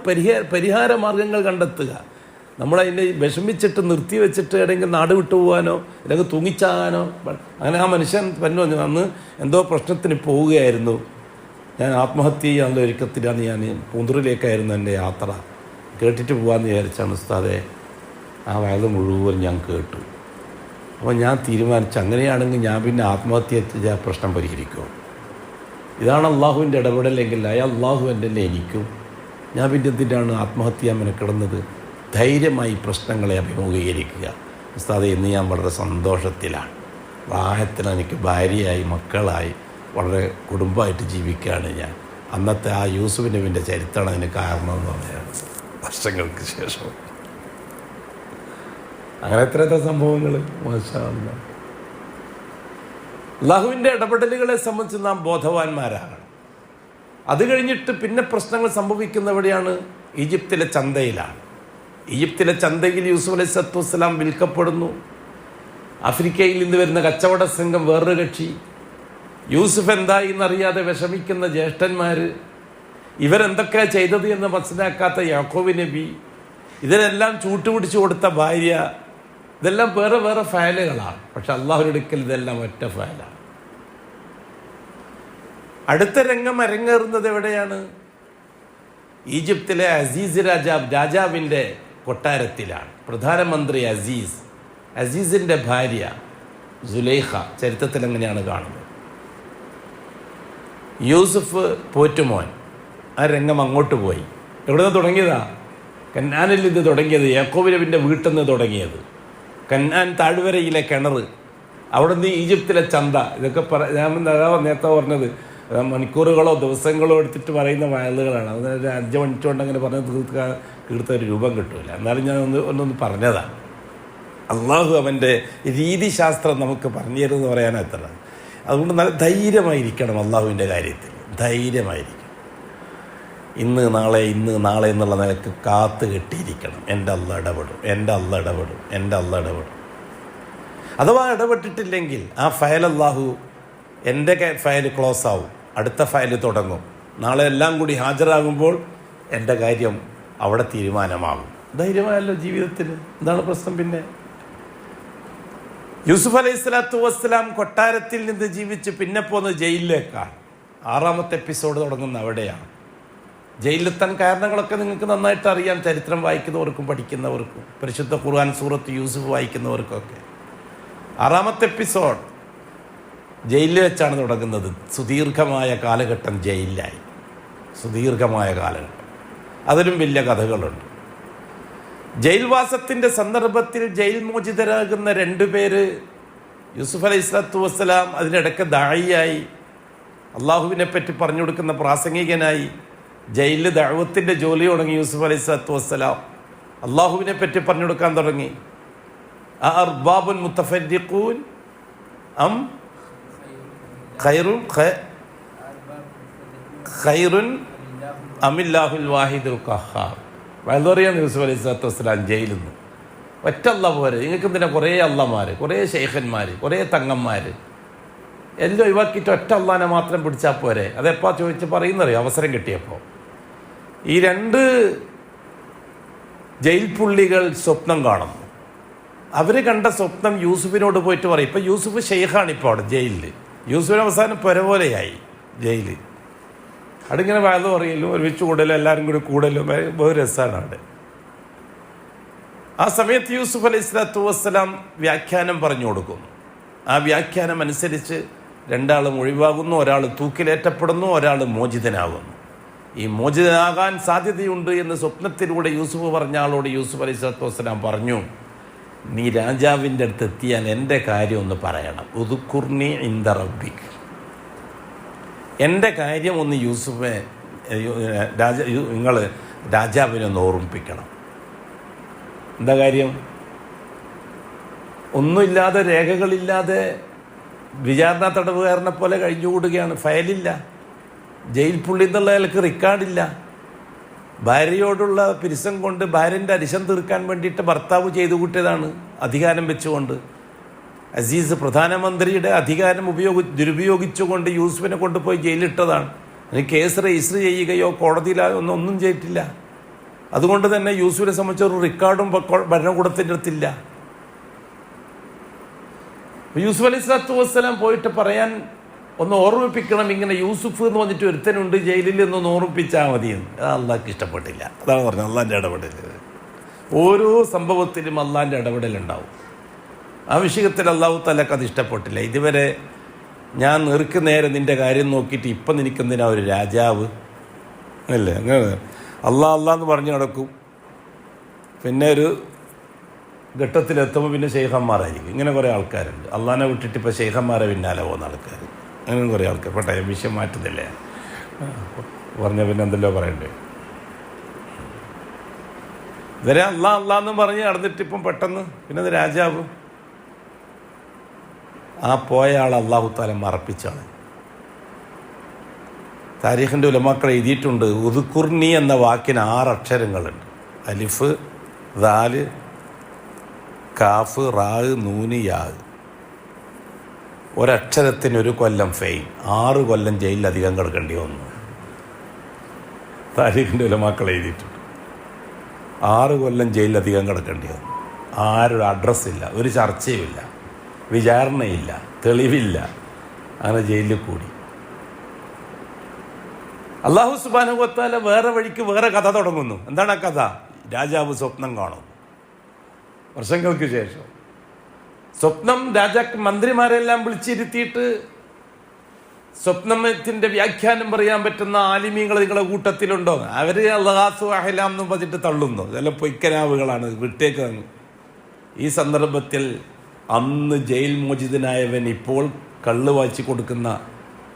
പരിഹാര മാർഗങ്ങൾ കണ്ടെത്തുക. നമ്മളതിനെ വിഷമിച്ചിട്ട് നിർത്തി വെച്ചിട്ട് എവിടെയെങ്കിലും നാട് വിട്ടു പോകാനോ അല്ലെങ്കിൽ തൂങ്ങിച്ചാകാനോ. അങ്ങനെ ആ മനുഷ്യൻ പറഞ്ഞു, അന്ന് എന്തോ പ്രശ്നത്തിന് പോവുകയായിരുന്നു, ഞാൻ ആത്മഹത്യ ചെയ്യാനുള്ള ഒരുക്കത്തിലാണ്, ഞാൻ പൂന്തുറിലേക്കായിരുന്നു എൻ്റെ യാത്ര, കേട്ടിട്ട് പോകാമെന്ന് വിചാരിച്ചാണ് ഉസ്താദെ. ആ വയത് മുഴുവൻ ഞാൻ കേട്ടു. അപ്പോൾ ഞാൻ തീരുമാനിച്ചു, അങ്ങനെയാണെങ്കിൽ ഞാൻ പിന്നെ ആത്മഹത്യ ചെയ്ത പ്രശ്നം പരിഹരിക്കുമോ? ഇതാണ് അള്ളാഹുവിൻ്റെ ഇടപെടലെങ്കിൽ അള്ളാഹു എൻ്റെ എനിക്കും, ഞാൻ പിന്നെ എന്തിനാണ് ആത്മഹത്യ മെനക്കിടുന്നത്? ധൈര്യമായി പ്രശ്നങ്ങളെ അഭിമുഖീകരിക്കുക. ഉസ്താദെ, ഇന്ന് ഞാൻ വളരെ സന്തോഷത്തിലാണ്. പ്രായത്തിൽ എനിക്ക് ഭാര്യയായി മക്കളായി വളരെ കുടുംബമായിട്ട് ജീവിക്കുകയാണ് ഞാൻ. അന്നത്തെ ആ യൂസുഫ് നബിൻ്റെ ചരിത്രമാണ് അതിന് കാരണമെന്ന് പറയുകയാണ്. വർഷങ്ങൾക്ക് ശേഷം അങ്ങനെ എത്ര സംഭവങ്ങൾ. മാഷാ അല്ലാഹ്. അല്ലാഹുവിൻ്റെ ഇടപെടലുകളെ സംബന്ധിച്ച് നാം ബോധവാന്മാരാകണം. അത് കഴിഞ്ഞിട്ട് പിന്നെ പ്രശ്നങ്ങൾ സംഭവിക്കുന്നവിടെയാണ് ഈജിപ്തിലെ ചന്തയിലാണ്. ഈജിപ്തിലെ ചന്തയിൽ യൂസുഫ് അലൈഹിസ്സലാത്തു വസ്സലാം വിൽക്കപ്പെടുന്നു. ആഫ്രിക്കയിൽ നിന്ന് വരുന്ന കച്ചവട സംഘം വേറൊരു കക്ഷി, യൂസുഫ് എന്തായി എന്നറിയാതെ വിഷമിക്കുന്ന ജ്യേഷ്ഠന്മാർ, ഇവരെന്തൊക്കെയാണ് ചെയ്തത് എന്ന് മനസ്സിലാക്കാത്ത യാക്കൂബ് നബി, ഇതിനെല്ലാം ചൂട്ടുപിടിച്ചു കൊടുത്ത ഭാര്യ, ഇതെല്ലാം വേറെ വേറെ ഫയലുകളാണ്. പക്ഷെ അള്ളാഹുവിൻ്റെ അടുക്കൽ ഇതെല്ലാം ഒറ്റ ഫയലാണ്. അടുത്ത രംഗം അരങ്ങേറുന്നത് എവിടെയാണ്? ഈജിപ്തിലെ അസീസ് രാജാവിൻ്റെ കൊട്ടാരത്തിലാണ്. പ്രധാനമന്ത്രി അസീസിൻ്റെ ഭാര്യ സുലൈഖ ചരിത്രത്തിൽ എങ്ങനെയാണ് കാണുന്നത്? യൂസുഫ് പോറ്റുമോൻ. ആ രംഗം അങ്ങോട്ട് പോയി. എവിടെ നിന്ന് തുടങ്ങിയതാ? കന്നാനിൽ നിന്ന് തുടങ്ങിയത്, യാക്കൂബ് നബിൻ്റെ വീട്ടിൽ നിന്ന് തുടങ്ങിയത്. കന്നാൻ താഴ്വരയിലെ കിണർ, അവിടെ നിന്ന് ഈജിപ്തിലെ ചന്ത. ഇതൊക്കെ ഞാൻ നേരത്തെ പറഞ്ഞത് മണിക്കൂറുകളോ ദിവസങ്ങളോ എടുത്തിട്ട് പറയുന്ന വയലുകളാണ്. അത് 5 മിനിറ്റ് കൊണ്ട് അങ്ങനെ പറഞ്ഞ് തീർത്ത ഒരു രൂപം കിട്ടില്ല. എന്നാലും ഞാൻ ഒന്നൊന്ന് പറഞ്ഞതാണ്. അള്ളാഹു അവൻ്റെ രീതിശാസ്ത്രം നമുക്ക് പറഞ്ഞു തരുമെന്ന് പറയാൻ എത്ര. അതുകൊണ്ട് നല്ല ധൈര്യമായിരിക്കണം അള്ളാഹുവിൻ്റെ കാര്യത്തിൽ, ധൈര്യമായിരിക്കണം. ഇന്ന് നാളെ എന്നുള്ള നിലക്ക് കാത്ത് കെട്ടിയിരിക്കണം. എൻ്റെ അള്ളാഹ് ഇടപെടും, എൻ്റെ അള്ളാഹ് ഇടപെടും, എൻ്റെ അള്ളാഹ് ഇടപെടും. അഥവാ ഇടപെട്ടിട്ടില്ലെങ്കിൽ ആ ഫയൽ അള്ളാഹു, എൻ്റെ ഫയൽ ക്ലോസ് ആവും, അടുത്ത ഫയൽ തുടങ്ങും. നാളെ എല്ലാം കൂടി ഹാജരാകുമ്പോൾ എൻ്റെ കാര്യം അവിടെ തീരുമാനമാകും. ധൈര്യമായല്ലോ ജീവിതത്തിൽ. എന്താണ് പ്രശ്നം? പിന്നെ യൂസുഫ് അലൈഹിസ്സലാത്തു വസ്സലാം കൊട്ടാരത്തിൽ നിന്ന് ജീവിച്ച് പിന്നെ പോകുന്നത് ജയിലിലേക്കാണ്. 6ാമത്തെ എപ്പിസോഡ് തുടങ്ങുന്ന അവിടെയാണ്. ജയിലിലെത്താൻ കാരണങ്ങളൊക്കെ നിങ്ങൾക്ക് നന്നായിട്ട് അറിയാം, ചരിത്രം വായിക്കുന്നവർക്കും പഠിക്കുന്നവർക്കും, പരിശുദ്ധ ഖുർആൻ സൂറത്ത് യൂസുഫ് വായിക്കുന്നവർക്കൊക്കെ. 6ാമത്തെ എപ്പിസോഡ് ജയിലിൽ വെച്ചാണ് തുടങ്ങുന്നത്. സുദീർഘമായ കാലഘട്ടം ജയിലിലായി, സുദീർഘമായ കാലഘട്ടം. അതിലും വലിയ കഥകളുണ്ട്. ജയിൽവാസത്തിൻ്റെ സന്ദർഭത്തിൽ ജയിൽ മോചിതരാകുന്ന 2 പേര്, യൂസുഫ് അലൈഹിസ്സലാത്തു വസ്സലാം അതിനിടയ്ക്ക് ദാഇയായി, അള്ളാഹുവിനെ പറ്റി പറഞ്ഞു കൊടുക്കുന്ന പ്രാസംഗികനായി. ജയിലിൽ ദഅവത്തിൻ്റെ ജോലി തുടങ്ങി യൂസുഫ് അലൈഹിസ്സലാത്തു വസ്സലാം. അള്ളാഹുവിനെ പറ്റി പറഞ്ഞു കൊടുക്കാൻ തുടങ്ങി. അർബാബുൻ മുത്തഫരിഖൂൻ അം ഖൈറുൻ അമില്ലാഹുൽ വാഹിദുൽ ഖഹാർ. വയലറിയാണ് യൂസുഫ് അലൈഹിസ്സലാത്തു വസ്സലാം ജയിലിൽ നിന്ന്. ഒറ്റ അള്ളാഹ് പോരെ, നിങ്ങൾക്ക് എന്തിനാ കുറേ അള്ളമാർ, കുറേ ശൈഖന്മാർ, കുറേ തങ്ങന്മാർ, എല്ലാം ഒഴിവാക്കിയിട്ട് ഒറ്റ അള്ളാഹിനെ മാത്രം പിടിച്ചാൽ പോരെ? അതെപ്പോൾ ചോദിച്ച് പറയുന്നറിയോ? അവസരം കിട്ടിയപ്പോൾ ഈ 2 ജയിൽ പുള്ളികൾ സ്വപ്നം കാണുന്നു. അവർ കണ്ട സ്വപ്നം യൂസുഫിനോട് പോയിട്ട് പറയും. ഇപ്പം യൂസുഫ് ഷെയ്ഖാണ് ഇപ്പോൾ അവിടെ ജയിലിൽ. യൂസുഫിന് അവസാനം പുര പോലെയായി ജയിലിൽ. അടിങ്ങനെ വയലു പറയലും ഒരുമിച്ച് കൂടലും എല്ലാവരും കൂടി കൂടലും ബഹു രസമാണ് അവിടെ. ആ സമയത്ത് യൂസുഫ് അലൈഹിസ്സലാത്തു വസ്സലാം വ്യാഖ്യാനം പറഞ്ഞു കൊടുക്കുന്നു. ആ വ്യാഖ്യാനം അനുസരിച്ച് 2 ആളും ഒഴിവാകുന്നു, ഒരാൾ തൂക്കിലേറ്റപ്പെടുന്നു, ഒരാൾ മോചിതനാകുന്നു. ഈ മോചിതനാകാൻ സാധ്യതയുണ്ട് എന്ന് സ്വപ്നത്തിലൂടെ യൂസുഫ് പറഞ്ഞ ആളോട് യൂസുഫ് അലൈഹിസ്സലാത്തു വസ്സലാം പറഞ്ഞു, നീ രാജാവിൻ്റെ അടുത്ത് എത്തിയാൽ എൻ്റെ കാര്യം ഒന്ന് പറയണം. ഉദ്കുർനി ഇൻദ റബ്ബിക്, എൻ്റെ കാര്യം ഒന്ന് യൂസുഫെ നിങ്ങൾ രാജാവിനെ ഒന്ന് ഓർമ്മിപ്പിക്കണം. എന്താ കാര്യം? ഒന്നുമില്ലാതെ, രേഖകളില്ലാതെ വിചാരണ തടവുകാരനെ പോലെ കഴിഞ്ഞുകൂടുകയാണ്. ഫയലില്ല, ജയിൽ പുള്ളി എന്നുള്ള അയാൾക്ക് റെക്കോർഡില്ല. ഭാര്യയോടുള്ള പിരിസം കൊണ്ട് ഭാര്യൻ്റെ അരിശം തീർക്കാൻ വേണ്ടിയിട്ട് ഭർത്താവ് ചെയ്തു കൂട്ടിയതാണ് അധികാരം വെച്ചുകൊണ്ട്. അസീസ് പ്രധാനമന്ത്രിയുടെ അധികാരം ദുരുപയോഗിച്ചുകൊണ്ട് യൂസുഫിനെ കൊണ്ടുപോയി ജയിലിട്ടതാണ്. അതിന് കേസ് രജിസ്റ്റർ ചെയ്യുകയോ കോടതിയിലോ ഒന്നും ചെയ്തിട്ടില്ല. അതുകൊണ്ട് തന്നെ യൂസുഫിനെ സംബന്ധിച്ച ഒരു റെക്കോർഡും ഭരണകൂടത്തിൻ്റെ അടുത്തില്ല. യൂസുഫ് അലൈഹി സ്വലാത്തു വസ്സലാം പോയിട്ട് പറയാൻ ഒന്ന് ഓർമ്മിപ്പിക്കണം, ഇങ്ങനെ യൂസുഫ് എന്ന് പറഞ്ഞിട്ട് ഒരുത്തനുണ്ട് ജയിലിൽ എന്നൊന്ന് ഓർമ്മിപ്പിച്ചാൽ മതിയെന്ന്. അത് അള്ളാഹ്ക്ക് ഇഷ്ടപ്പെട്ടില്ല. അതാണ് പറഞ്ഞത്, അള്ളാഹിൻ്റെ ഇടപെടൽ. ഓരോ സംഭവത്തിലും അള്ളാഹിൻ്റെ ഇടപെടലുണ്ടാവും. ആ വിഷയത്തിൽ അള്ളാഹു തആലക്ക് അത് ഇഷ്ടപ്പെട്ടില്ല. ഇതുവരെ ഞാൻ നേരെ നിൻ്റെ കാര്യം നോക്കിയിട്ട് ഇപ്പം നിനക്കെന്തിനാ ഒരു രാജാവ് അല്ലേ? അങ്ങനെ അള്ളാന്ന് പറഞ്ഞ് നടക്കും. പിന്നെ ഒരു ഘട്ടത്തിലെത്തുമ്പോൾ പിന്നെ ശൈഖന്മാരായിരിക്കും. ഇങ്ങനെ കുറേ ആൾക്കാരുണ്ട്. അള്ളാഹിനെ വിട്ടിട്ട് ഇപ്പോൾ ശൈഖന്മാരെ പിന്നാലെ പോകുന്ന ആൾക്കാർ, അങ്ങനെ കുറേ ആൾക്കാർ. പെട്ടെ വിഷയം മാറ്റുന്നില്ലേ പറഞ്ഞ പിന്നെ എന്തെല്ലോ പറയണ്ടേ. ഇവരെ അള്ളാന്ന് പറഞ്ഞ് നടന്നിട്ടിപ്പം പെട്ടെന്ന് പിന്നെ അത് രാജാവ്. ആ പോയ ആൾ അള്ളാഹു തആല മറപ്പിച്ചാണ്. താരീഖിൻ്റെ ഉലമാക്കൾ എഴുതിയിട്ടുണ്ട്, ഉദ്കുർനി എന്ന വാക്കിന് 6 അക്ഷരങ്ങളുണ്ട്. അലിഫ്, ദാല്, കാഫ്, റാ, നൂന്, യാ. ഒരക്ഷരത്തിന് 1 കൊല്ലം ഫെയിൻ, 6 കൊല്ലം ജയിലിലധികം കിടക്കേണ്ടി വന്നു. താരീഖിൻ്റെ ഉലമാക്കൾ എഴുതിയിട്ടുണ്ട് 6 കൊല്ലം ജയിലിലധികം കിടക്കേണ്ടി വന്നു. ആരുടെ അഡ്രസ്സില്ല, ഒരു ചർച്ചയുമില്ല, വിചാരണയില്ല, തെളിവില്ല. അങ്ങനെ ജയിലിൽ കൂടി. അല്ലാഹു സുബ്ഹാനഹു വ തആല വേറെ വഴിക്ക് വേറെ കഥ തുടങ്ങുന്നു. എന്താണ് ആ കഥ? രാജാവ് സ്വപ്നം കാണും. വർഷങ്ങൾക്ക് ശേഷം സ്വപ്നം മന്ത്രിമാരെല്ലാം വിളിച്ചിരുത്തിയിട്ട് സ്വപ്നത്തിൻ്റെ വ്യാഖ്യാനം പറയാൻ പറ്റുന്ന ആലിമീങ്ങൾ നിങ്ങളുടെ കൂട്ടത്തിലുണ്ടോ? അവർ അൽഗാസു അഹ്ലാം എന്ന് പറഞ്ഞിട്ട് തള്ളുന്നു. ഇതെല്ലാം പൊയ്ക്കനാവുകളാണ്, വിട്ടേക്കാണ്. ഈ സന്ദർഭത്തിൽ അന്ന് ജയിൽ മോചിതനായവൻ ഇപ്പോൾ കള്ള് വായിച്ചു കൊടുക്കുന്ന,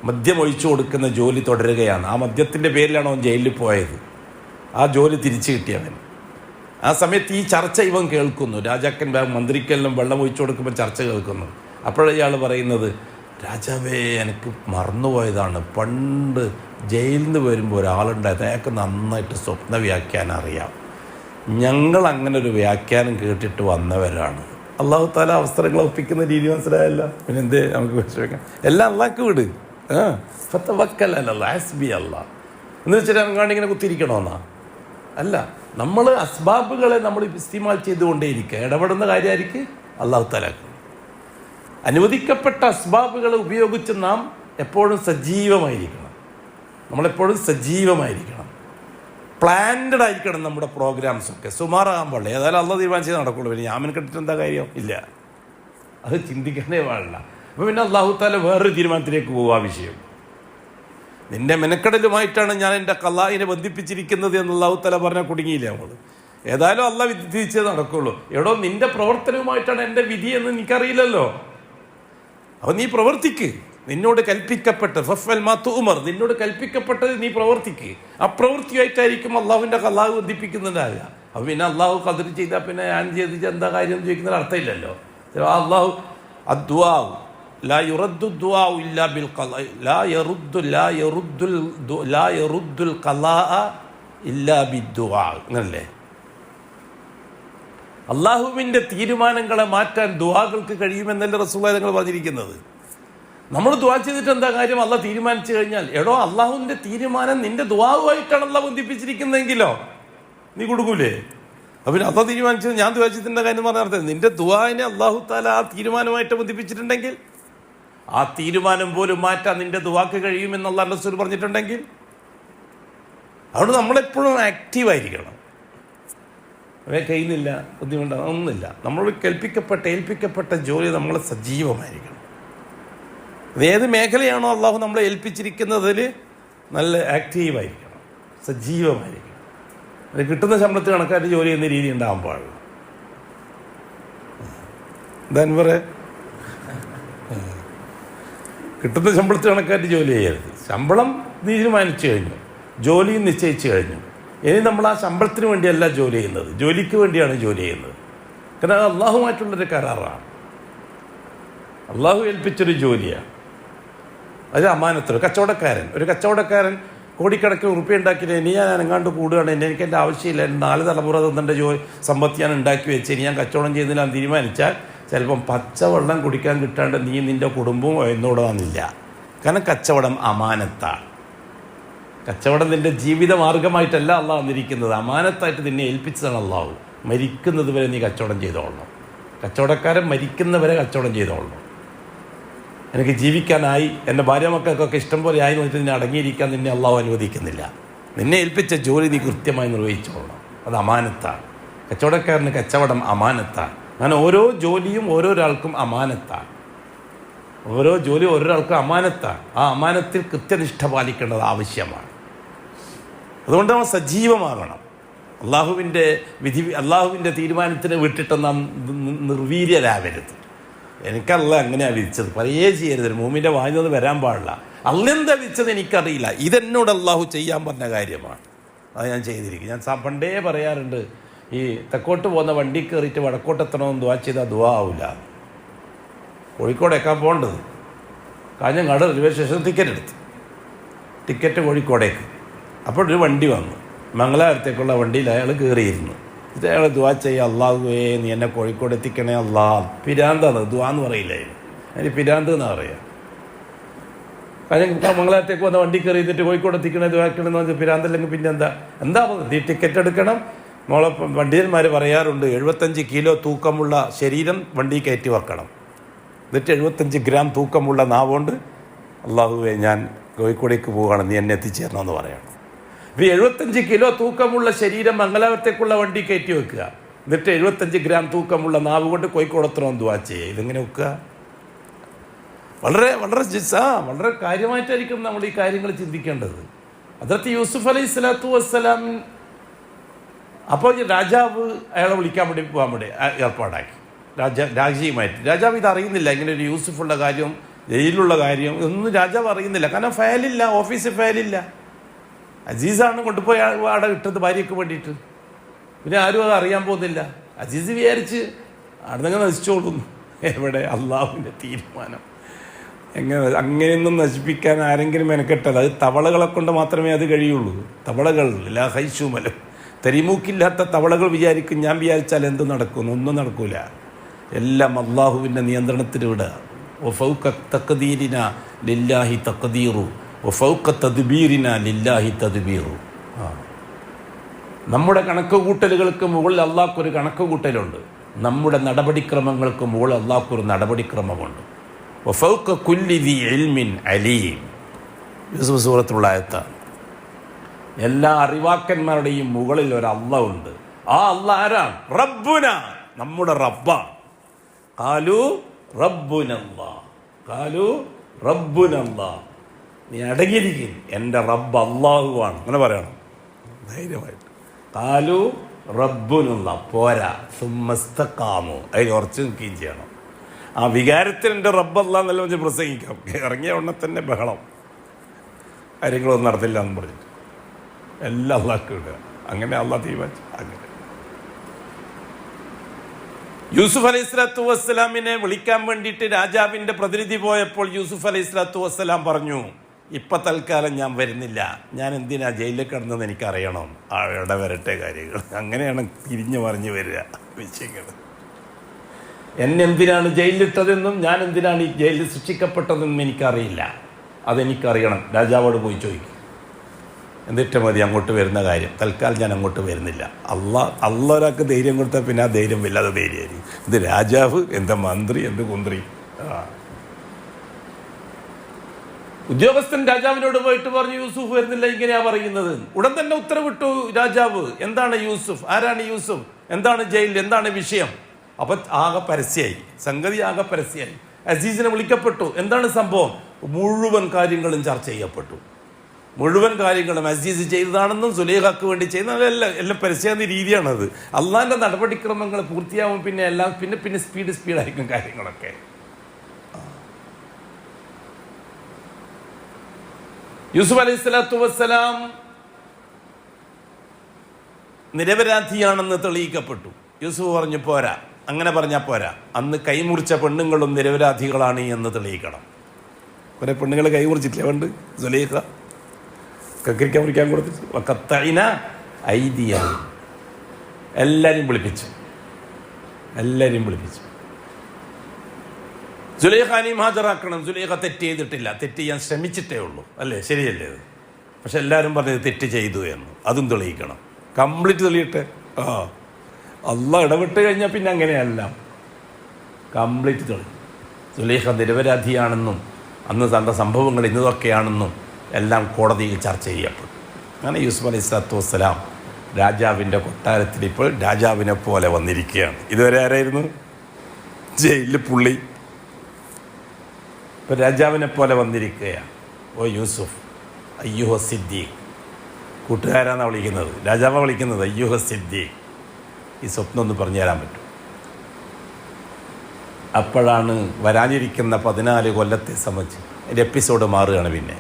മദ്യം ഒഴിച്ചു കൊടുക്കുന്ന ജോലി തുടരുകയാണ്. ആ മദ്യത്തിൻ്റെ പേരിലാണ് അവൻ ജയിലിൽ പോയത്. ആ ജോലി തിരിച്ചു കിട്ടിയവൻ. ആ സമയത്ത് ഈ ചർച്ച ഇവൻ കേൾക്കുന്നു. രാജാക്കൻ മന്ത്രിക്കെല്ലാം വെള്ളം ഒഴിച്ചു കൊടുക്കുമ്പോൾ ചർച്ച കേൾക്കുന്നു. അപ്പോഴയാൾ പറയുന്നത്, രാജാവേ, എനിക്ക് മറന്നുപോയതാണ്, പണ്ട് ജയിലിൽ നിന്ന് വരുമ്പോൾ ഒരാളുണ്ടായത്, അയാൾക്ക് നന്നായിട്ട് സ്വപ്ന വ്യാഖ്യാനം അറിയാം. ഞങ്ങൾ അങ്ങനെ ഒരു വ്യാഖ്യാനം കേട്ടിട്ട് വന്നവരാണ്. അല്ലാഹു തആല അവസരങ്ങൾ ഒപ്പിക്കുന്ന രീതി മനസ്സിലായല്ല. പിന്നെ എന്തേ നമുക്ക് വിശ്വസിക്കാം? എല്ലാം അള്ളാഹ്ക്ക് വിട്. ഫതവക്കൽ അലല്ലാഹ്, ഹസ്ബി അല്ലാഹ് എന്ന് വെച്ചിട്ട് അങ്ങാണ്ട് ഇങ്ങനെ കുത്തിരിക്കണമെന്നാ അല്ല. നമ്മൾ അസ്ബാബുകളെ നമ്മൾ ഇസ്തിമാൽ ചെയ്തുകൊണ്ടേയിരിക്കുക. ഇടപെടുന്ന കാര്യമായിരിക്കും അല്ലാഹു തആലക്ക്. അനുവദിക്കപ്പെട്ട അസ്ബാബുകളെ ഉപയോഗിച്ച് നാം എപ്പോഴും സജീവമായിരിക്കണം. നമ്മളെപ്പോഴും സജീവമായിരിക്കണം. പ്ലാൻഡ് ആയിരിക്കണം നമ്മുടെ പ്രോഗ്രാംസൊക്കെ. സുമാറാകാൻ പാടില്ല. ഏതായാലും അള്ളാഹ് തീരുമാനിച്ചേ നടക്കുള്ളൂ. പിന്നെ ഞാൻ കെട്ടിട്ട് എന്താ കാര്യം? ഇല്ല, അത് ചിന്തിക്കാനേ പാടില്ല. അപ്പോൾ പിന്നെ അല്ലാഹു തആല വേറൊരു തീരുമാനത്തിലേക്ക് പോകും. ആ വിഷയം നിന്റെ മെനക്കെടലുമായിട്ടാണ് ഞാൻ എൻ്റെ ഖളാഇനെ ബന്ധിപ്പിച്ചിരിക്കുന്നത് എന്ന് അല്ലാഹു തആല പറഞ്ഞാൽ കുടുങ്ങിയില്ല നമ്മൾ. ഏതായാലും അള്ളാഹ് വിധിച്ചേ നടക്കുള്ളൂ. എടോ, നിന്റെ പ്രവർത്തനവുമായിട്ടാണ് എൻ്റെ വിധി എന്ന് എനിക്കറിയില്ലല്ലോ. അപ്പോൾ നീ പ്രവർത്തിക്ക്. നിന്നോട് കൽപ്പിക്കപ്പെട്ടത് ഫഫൽ മാ തുഉമർ, നിന്നോട് കൽപ്പിക്കപ്പെട്ടത് നീ പ്രവർത്തിക്ക്. അപ്രവൃത്തിയായിട്ടായിരിക്കും അള്ളാഹുവിൻ്റെ ഖളാ ബന്ധിപ്പിക്കുന്നുണ്ടാകുക. അപ്പോൾ പിന്നെ അള്ളാഹു ഖദർ ചെയ്താൽ പിന്നെ ഞാൻ ചെയ്ത് എന്താ കാര്യം ചോദിക്കുന്നതിന് അർത്ഥമില്ലല്ലോ. അള്ളാഹു അദ്ദുആ ലാ യുറദ്ദു ദുആ ഇല്ലാ ബിൽ ഖളാ, ലാ യറുദ്ദുൽ ഖളാ ഇല്ലാ ബിദ്ദുആ. അങ്ങനല്ലേ? അള്ളാഹുവിൻ്റെ തീരുമാനങ്ങളെ മാറ്റാൻ ദുആകൾക്ക് കഴിയുമെന്നല്ലേ റസൂലുള്ളാഹി തങ്ങൾ പറഞ്ഞിരിക്കുന്നത്. നമ്മൾ ദുആ ചെയ്തിട്ട് എന്താ കാര്യം? അള്ളാഹ് തീരുമാനിച്ചു കഴിഞ്ഞാൽ, എടോ, അള്ളാഹുവിൻ്റെ തീരുമാനം നിന്റെ ദുആവുമായിട്ടാണ് അള്ളാഹ് ബന്ധിപ്പിച്ചിരിക്കുന്നതെങ്കിലോ നീ കൊടുക്കൂലേ? അപ്പം പിന്നെ അള്ളാഹ് തീരുമാനിച്ചത് ഞാൻ ദുആ ചെയ്തിൻ്റെ കാര്യം പറഞ്ഞ അർത്ഥം, നിന്റെ ദുആനെ അള്ളാഹു തആല ആ തീരുമാനമായിട്ട് ബന്ധിപ്പിച്ചിട്ടുണ്ടെങ്കിൽ, ആ തീരുമാനം പോലും മാറ്റാൻ നിന്റെ ദുആക്ക് കഴിയുമെന്ന് അല്ലാഹുവിൻ്റെ റസൂൽ പറഞ്ഞിട്ടുണ്ടെങ്കിൽ, അതുകൊണ്ട് നമ്മളെപ്പോഴും ആക്റ്റീവായിരിക്കണം. കഴിയുന്നില്ല, ബുദ്ധിമുട്ട് ഒന്നുമില്ല. നമ്മളോട് ഏൽപ്പിക്കപ്പെട്ട ജോലി നമ്മൾ സജീവമായിരിക്കണം. ഏത് മേഖലയാണോ അള്ളാഹു നമ്മളെ ഏൽപ്പിച്ചിരിക്കുന്നതിൽ നല്ല ആക്റ്റീവായിരിക്കണം, സജീവമായിരിക്കണം. അത് കിട്ടുന്ന ശമ്പളത്തിൽ കണക്കായിട്ട് ജോലി ചെയ്യുന്ന രീതി ഉണ്ടാകാൻ പാടില്ല. എന്താ പറയാ? കിട്ടുന്ന ശമ്പളത്തിൽ കണക്കായിട്ട് ജോലി ചെയ്യരുത്. ശമ്പളം തീരുമാനിച്ചു കഴിഞ്ഞു, ജോലിയും നിശ്ചയിച്ചു കഴിഞ്ഞു. ഇനി നമ്മൾ ആ ശമ്പളത്തിന് വേണ്ടിയല്ല ജോലി ചെയ്യുന്നത്, ജോലിക്ക് വേണ്ടിയാണ് ജോലി ചെയ്യുന്നത്. കാരണം അത് അള്ളാഹുമായിട്ടുള്ളൊരു കരാറാണ്. അള്ളാഹു ഏൽപ്പിച്ചൊരു ജോലിയാണ്. അത് അമാനത്ത്. ഒരു കച്ചവടക്കാരൻ കോടിക്കണക്കിന് ഉറുപ്പ്യ ഉണ്ടാക്കിയിട്ട് ഇനി ഞാൻ അനങ്ങാണ്ട് കൂടുകയാണ്, എനിക്ക് എൻ്റെ ആവശ്യമില്ല, 4 തലമുറ തന്നെൻ്റെ സമ്പത്ത് ഞാൻ ഉണ്ടാക്കി വെച്ച് ഇനി ഞാൻ കച്ചവടം ചെയ്യുന്നില്ല എന്ന് തീരുമാനിച്ചാൽ ചിലപ്പം പച്ചവെള്ളം കുടിക്കാൻ കിട്ടാണ്ട് നീ നിൻ്റെ കുടുംബവും എന്നോട് വന്നില്ല. കാരണം കച്ചവടം അമാനത്താണ്. കച്ചവടം നിൻ്റെ ജീവിത മാർഗമായിട്ടല്ല അള്ളാഹ് വന്നിരിക്കുന്നത്, അമാനത്തായിട്ട് നിന്നെ ഏൽപ്പിച്ചതാണ് അള്ളാഹു. മരിക്കുന്നത് വരെ നീ കച്ചവടം ചെയ്തോളണം. കച്ചവടക്കാരൻ മരിക്കുന്നവരെ കച്ചവടം ചെയ്തോളണം. എനിക്ക് ജീവിക്കാനായി, എൻ്റെ ഭാര്യ മക്കൾക്കൊക്കെ ഇഷ്ടം പോലെ ആയി നോക്കിയിട്ട് നിന്നെ അടങ്ങിയിരിക്കാൻ നിന്നെ അള്ളാഹു അനുവദിക്കുന്നില്ല. നിന്നെ ഏൽപ്പിച്ച ജോലി നീ കൃത്യമായി നിർവഹിച്ചോളണം. അത് അമാനത്താണ്. കച്ചവടക്കാരന് കച്ചവടം അമാനത്താണ്. അങ്ങനെ ഓരോ ജോലിയും ഓരോരാൾക്കും അമാനത്താണ്. ഓരോ ജോലി ഓരോരാൾക്കും അമാനത്താണ്. ആ അമാനത്തിൽ കൃത്യനിഷ്ഠ പാലിക്കേണ്ടത് ആവശ്യമാണ്. അതുകൊണ്ട് നാം സജീവമാകണം. അള്ളാഹുവിൻ്റെ തീരുമാനത്തിന് വിട്ടിട്ട് നാം നിർവീര്യരാവരുത്. എനിക്കല്ല അങ്ങനെയാണ് വിധിച്ചത്, പറയേ ചെയ്യരുത്. മൂമിൻ്റെ വായുന്നത് വരാൻ പാടില്ല. അല്ലെന്താ വിധിച്ചത് എനിക്കറിയില്ല, ഇതെന്നോട് അള്ളാഹു ചെയ്യാൻ പറഞ്ഞ കാര്യമാണ്, അത് ഞാൻ ചെയ്തിരിക്കും. ഞാൻ പണ്ടേ പറയാറുണ്ട്, ഈ തെക്കോട്ട് പോകുന്ന വണ്ടി കയറിയിട്ട് വടക്കോട്ടെത്തണമെന്ന് ദുആ ചെയ്താൽ ദുആ ആവില്ല. കോഴിക്കോടേക്കാൻ പോകേണ്ടത് കാഞ്ഞങ്ങാട് റെയിൽവേ സ്റ്റേഷൻ ടിക്കറ്റ് കോഴിക്കോടേക്ക്. അപ്പോൾ ഒരു വണ്ടി വന്നു, മംഗലാപുരത്തേക്കുള്ള വണ്ടിയിൽ അയാൾ കയറിയിരുന്നു. ഇത് അയാൾ ദുആ ചെയ്യുക, അള്ളാഹുവേ നീ എന്നെ കോഴിക്കോട് എത്തിക്കണേ അല്ലാ. പിരാന്താണ്, ദുആ എന്ന് പറയില്ല, അതിന് പിരാന്ത് എന്നാണ് പറയുക. കാര്യം മംഗലാപുരത്തേക്ക് വന്ന വണ്ടി കയറി എന്നിട്ട് കോഴിക്കോട് എത്തിക്കണേ ദുആക്കണമെന്ന് പറഞ്ഞാൽ പിരാന്തല്ലെങ്കിൽ പിന്നെ എന്താ നീ ടിക്കറ്റ് എടുക്കണം. മോളെ വണ്ടിയന്മാർ പറയാറുണ്ട്, 75 കിലോ തൂക്കമുള്ള ശരീരം വണ്ടി കയറ്റി വെക്കണം, എന്നിട്ട് 75 ഗ്രാം തൂക്കമുള്ള നാവുകൊണ്ട് അള്ളാഹുവേ ഞാൻ കോഴിക്കോടേക്ക് പോവുകയാണ്, നീ എന്നെ എത്തിച്ചേരണമെന്ന് പറയണം. ഇപ്പോൾ 75 കിലോ തൂക്കമുള്ള ശരീരം മംഗലാപുരത്തേക്കുള്ള വണ്ടി കയറ്റി വെക്കുക, എന്നിട്ട് 75 ഗ്രാം തൂക്കമുള്ള നാവ് കൊണ്ട് കോഴിക്കോടത്രയും ദുആ ചെയ്യുക. ഇതെങ്ങനെ വെക്കുക? വളരെ വളരെ വളരെ കാര്യമായിട്ടായിരിക്കും നമ്മൾ ഈ കാര്യങ്ങൾ ചിന്തിക്കേണ്ടത്. ഹദ്റത്ത് യൂസുഫ് അലൈഹി സ്വലാത്തു വസ്സലാം അപ്പോൾ രാജാവ് അയാളെ വിളിക്കാൻ വേണ്ടി പോകാൻ വേണ്ടി ഏർപ്പാടാക്കി. രാജയുമായിട്ട് രാജാവ് ഇത് അറിയുന്നില്ല, ഇങ്ങനെ ഒരു യൂസുഫുള്ള കാര്യം, ജയിലുള്ള കാര്യം ഒന്നും രാജാവ് അറിയുന്നില്ല. കാരണം ഫയലില്ല, ഓഫീസിൽ ഫയലില്ല. അസീസാണ് കൊണ്ടുപോയി അവിടെ ഇട്ടത് ഭാര്യയ്ക്ക് വേണ്ടിയിട്ട്. പിന്നെ ആരും അത് അറിയാൻ പോകുന്നില്ല. അസീസ് വിചാരിച്ച് അവിടെ നിന്ന് നശിച്ചോളുന്നു. എവിടെ? അള്ളാഹുവിൻ്റെ തീരുമാനം. അങ്ങനെയൊന്നും നശിപ്പിക്കാൻ ആരെങ്കിലും മെനക്കെട്ടത്. അത് തവളകളെ കൊണ്ട് മാത്രമേ അത് കഴിയുള്ളൂ. തവളകൾ ലാ ഹൈശുമലും, തെരിമൂക്കില്ലാത്ത തവളകൾ വിചാരിക്കും ഞാൻ വിചാരിച്ചാൽ എന്ത് നടക്കുന്നു? ഒന്നും നടക്കൂല. എല്ലാം അള്ളാഹുവിൻ്റെ നിയന്ത്രണത്തിൽ വിടുക. വഫൗക തഖ്ദീരിന ലില്ലാഹി തഖ്ദീറു വഫൗക തദ്ബീരിന ലില്ലാഹി തദ്ബീറു. നമ്മുടെ കണക്ക് കൂട്ടലുകൾക്ക് മുകളിൽ അള്ളാഹ്ക്കൊരു കണക്ക് കൂട്ടലുണ്ട്. നമ്മുടെ നടപടിക്രമങ്ങൾക്ക് മുകളിൽ അള്ളാഹ്ക്കൊരു നടപടിക്രമമുണ്ട്. വഫൗക കുല്ലി ദി ഇൽമിൻ അലീം. യൂസുഫ് സൂറത്തുള്ള ആയത്താണ്. എല്ലാ അറിവാക്കന്മാരുടെയും മുകളിൽ ഒരു അള്ളാഹ് ഉണ്ട്. ആ അള്ളാഹ് ആരാണ്? റബ്ബുന, നമ്മുടെ റബ്ബാണ്. ഖാലു റബ്ബുനല്ലാഹ്, ഖാലു റബ്ബുനല്ലാഹ്. നീ അടങ്ങിയിരിക്കും, എൻ്റെ റബ്ബ് അള്ളാഹുവാണ്. അങ്ങനെ പറയണം ധൈര്യമായിട്ട്. ഖാലു റബ്ബുനല്ലാഹ് പോരാ, സുമ്മസ്തഖാമു, അതിൽ ഉറച്ചു നിൽക്കുകയും ചെയ്യണം. ആ വികാരത്തിൽ എൻ്റെ റബ്ബ് അല്ലാഹ് എന്നല്ല വെച്ച് പ്രസംഗിക്കാം. ഇറങ്ങിയ ഉടനെ തന്നെ ബഹളം, കാര്യങ്ങളൊന്നും നടത്തില്ല എന്ന് പറഞ്ഞിട്ട് എല്ലാം അള്ളാഹ്ക്ക് വിടുക. അങ്ങനെ അള്ളാഹ് തീരുമാനിച്ചു. അങ്ങനെ യൂസുഫ് അലൈഹി സ്വലാത്തു വസ്സലാമിനെ വിളിക്കാൻ വേണ്ടിയിട്ട് രാജാവിൻ്റെ പ്രതിനിധി പോയപ്പോൾ യൂസുഫ് അലൈഹി സ്വലാത്തു വസ്സലാം പറഞ്ഞു, ഇപ്പം തൽക്കാലം ഞാൻ വരുന്നില്ല, ഞാൻ എന്തിനാ ജയിലിൽ കിടന്നതെന്ന് എനിക്കറിയണം, അവിടെ വരട്ടെ കാര്യങ്ങൾ. അങ്ങനെയാണ് തിരിഞ്ഞു പറഞ്ഞു വരിക വിഷയങ്ങൾ. എന്നെന്തിനാണ് ജയിലിലിട്ടതെന്നും ഞാൻ എന്തിനാണ് ഈ ജയിലിൽ ശിക്ഷിക്കപ്പെട്ടതെന്നും എനിക്കറിയില്ല, അതെനിക്കറിയണം. രാജാവോട് പോയി ചോദിക്കും, എന്നിട്ട് മതി അങ്ങോട്ട് വരുന്ന കാര്യം. തൽക്കാലം ഞാൻ അങ്ങോട്ട് വരുന്നില്ല. അള്ളാഹ് ഒരാൾക്ക് ധൈര്യം കൊടുത്താൽ പിന്നെ ആ ധൈര്യം ഇല്ലാതെ ധൈര്യമായിരിക്കും. ഇത് രാജാവ്, എന്താ മന്ത്രി, എന്ത് കുന്ത്രി. ഉദ്യോഗസ്ഥൻ രാജാവിനോട് പോയിട്ട് പറഞ്ഞു, യൂസുഫ് വരുന്നില്ല, ഇങ്ങനെയാ പറയുന്നത്. ഉടൻ തന്നെ ഉത്തരവിട്ടു രാജാവ്. എന്താണ് യൂസുഫ്? ആരാണ് യൂസുഫ്? എന്താണ് ജയിൽ? എന്താണ് വിഷയം? അപ്പം ആകെ പരസ്യമായി, സംഗതി ആകെ പരസ്യമായി. അസീസിനെ വിളിക്കപ്പെട്ടു. എന്താണ് സംഭവം? മുഴുവൻ കാര്യങ്ങളും ചർച്ച ചെയ്യപ്പെട്ടു. മുഴുവൻ കാര്യങ്ങളും അസീസ് ചെയ്തതാണെന്നും സുലൈഖക്ക് വേണ്ടി ചെയ്യുന്ന എല്ലാം പരസ്യാവുന്ന രീതിയാണത്. അള്ളാഹിൻ്റെ നടപടിക്രമങ്ങൾ പൂർത്തിയാവും. പിന്നെ എല്ലാം പിന്നെ സ്പീഡായിരിക്കും കാര്യങ്ങളൊക്കെ. യൂസുഫ് അലൈഹി സ്വലാത്തു വസ്സലാം നിരപരാധിയാണെന്ന് തെളിയിക്കപ്പെട്ടു. യൂസുഫ് പറഞ്ഞു പോരാ, അങ്ങനെ പറഞ്ഞാൽ പോരാ, അന്ന് കൈമുറിച്ച പെണ്ണുങ്ങളും നിരപരാധികളാണ് എന്ന് തെളിയിക്കണം. കുറെ പെണ്ണുങ്ങൾ കൈമുറിച്ചിട്ടില്ല പണ്ട് സുലൈഖ കക്കരിക്കാൻ മുറിക്കാൻ കൊടുത്തിട്ട് വക്കത്തൈന ഐദിയ എല്ലാവരെയും വിളിപ്പിച്ചു. സുലൈഖാനെയും ഹാജരാക്കണം. സുലൈഖ തെറ്റ് ചെയ്തിട്ടില്ല, തെറ്റ് ചെയ്യാൻ ശ്രമിച്ചിട്ടേ ഉള്ളൂ, അല്ലേ? ശരിയല്ലേ അത്? പക്ഷെ എല്ലാവരും പറഞ്ഞത് തെറ്റ് ചെയ്തു എന്ന്. അതും തെളിയിക്കണം, കംപ്ലീറ്റ് തെളിയട്ടെ. അള്ളാഹ് ഇടപെട്ട് കഴിഞ്ഞാൽ പിന്നെ അങ്ങനെയല്ല, കംപ്ലീറ്റ് തെളിയും. സുലൈഖ നിരപരാധിയാണെന്നും അന്ന് തൻ്റെ സംഭവങ്ങൾ ഇന്നതൊക്കെയാണെന്നും എല്ലാം കോടതിയിൽ ചർച്ച ചെയ്യപ്പെടും. അങ്ങനെ യൂസുഫ് അലൈഹി സ്വലാത്തു വസ്സലാം രാജാവിൻ്റെ കൊട്ടാരത്തിൽ ഇപ്പോൾ രാജാവിനെ പോലെ വന്നിരിക്കുകയാണ്. ഇതുവരെ ആരായിരുന്നു? ജയിലിൽ പുള്ളി. ഇപ്പോൾ രാജാവിനെ പോലെ വന്നിരിക്കുകയാണ്. ഓ യൂസുഫ്, അയ്യുഹ സിദ്ദീഖ്. കൂട്ടുകാരാണ് വിളിക്കുന്നത്, രാജാവാണ് വിളിക്കുന്നത്. അയ്യുഹ സിദ്ദീഖ്, ഈ സ്വപ്നം ഒന്ന് പറഞ്ഞു തരാൻ പറ്റും. അപ്പോഴാണ് വരാനിരിക്കുന്ന 14 കൊല്ലത്തെ സംബന്ധിച്ച് അതിൻ്റെ എപ്പിസോഡ് മാറുകയാണ്. പിന്നെ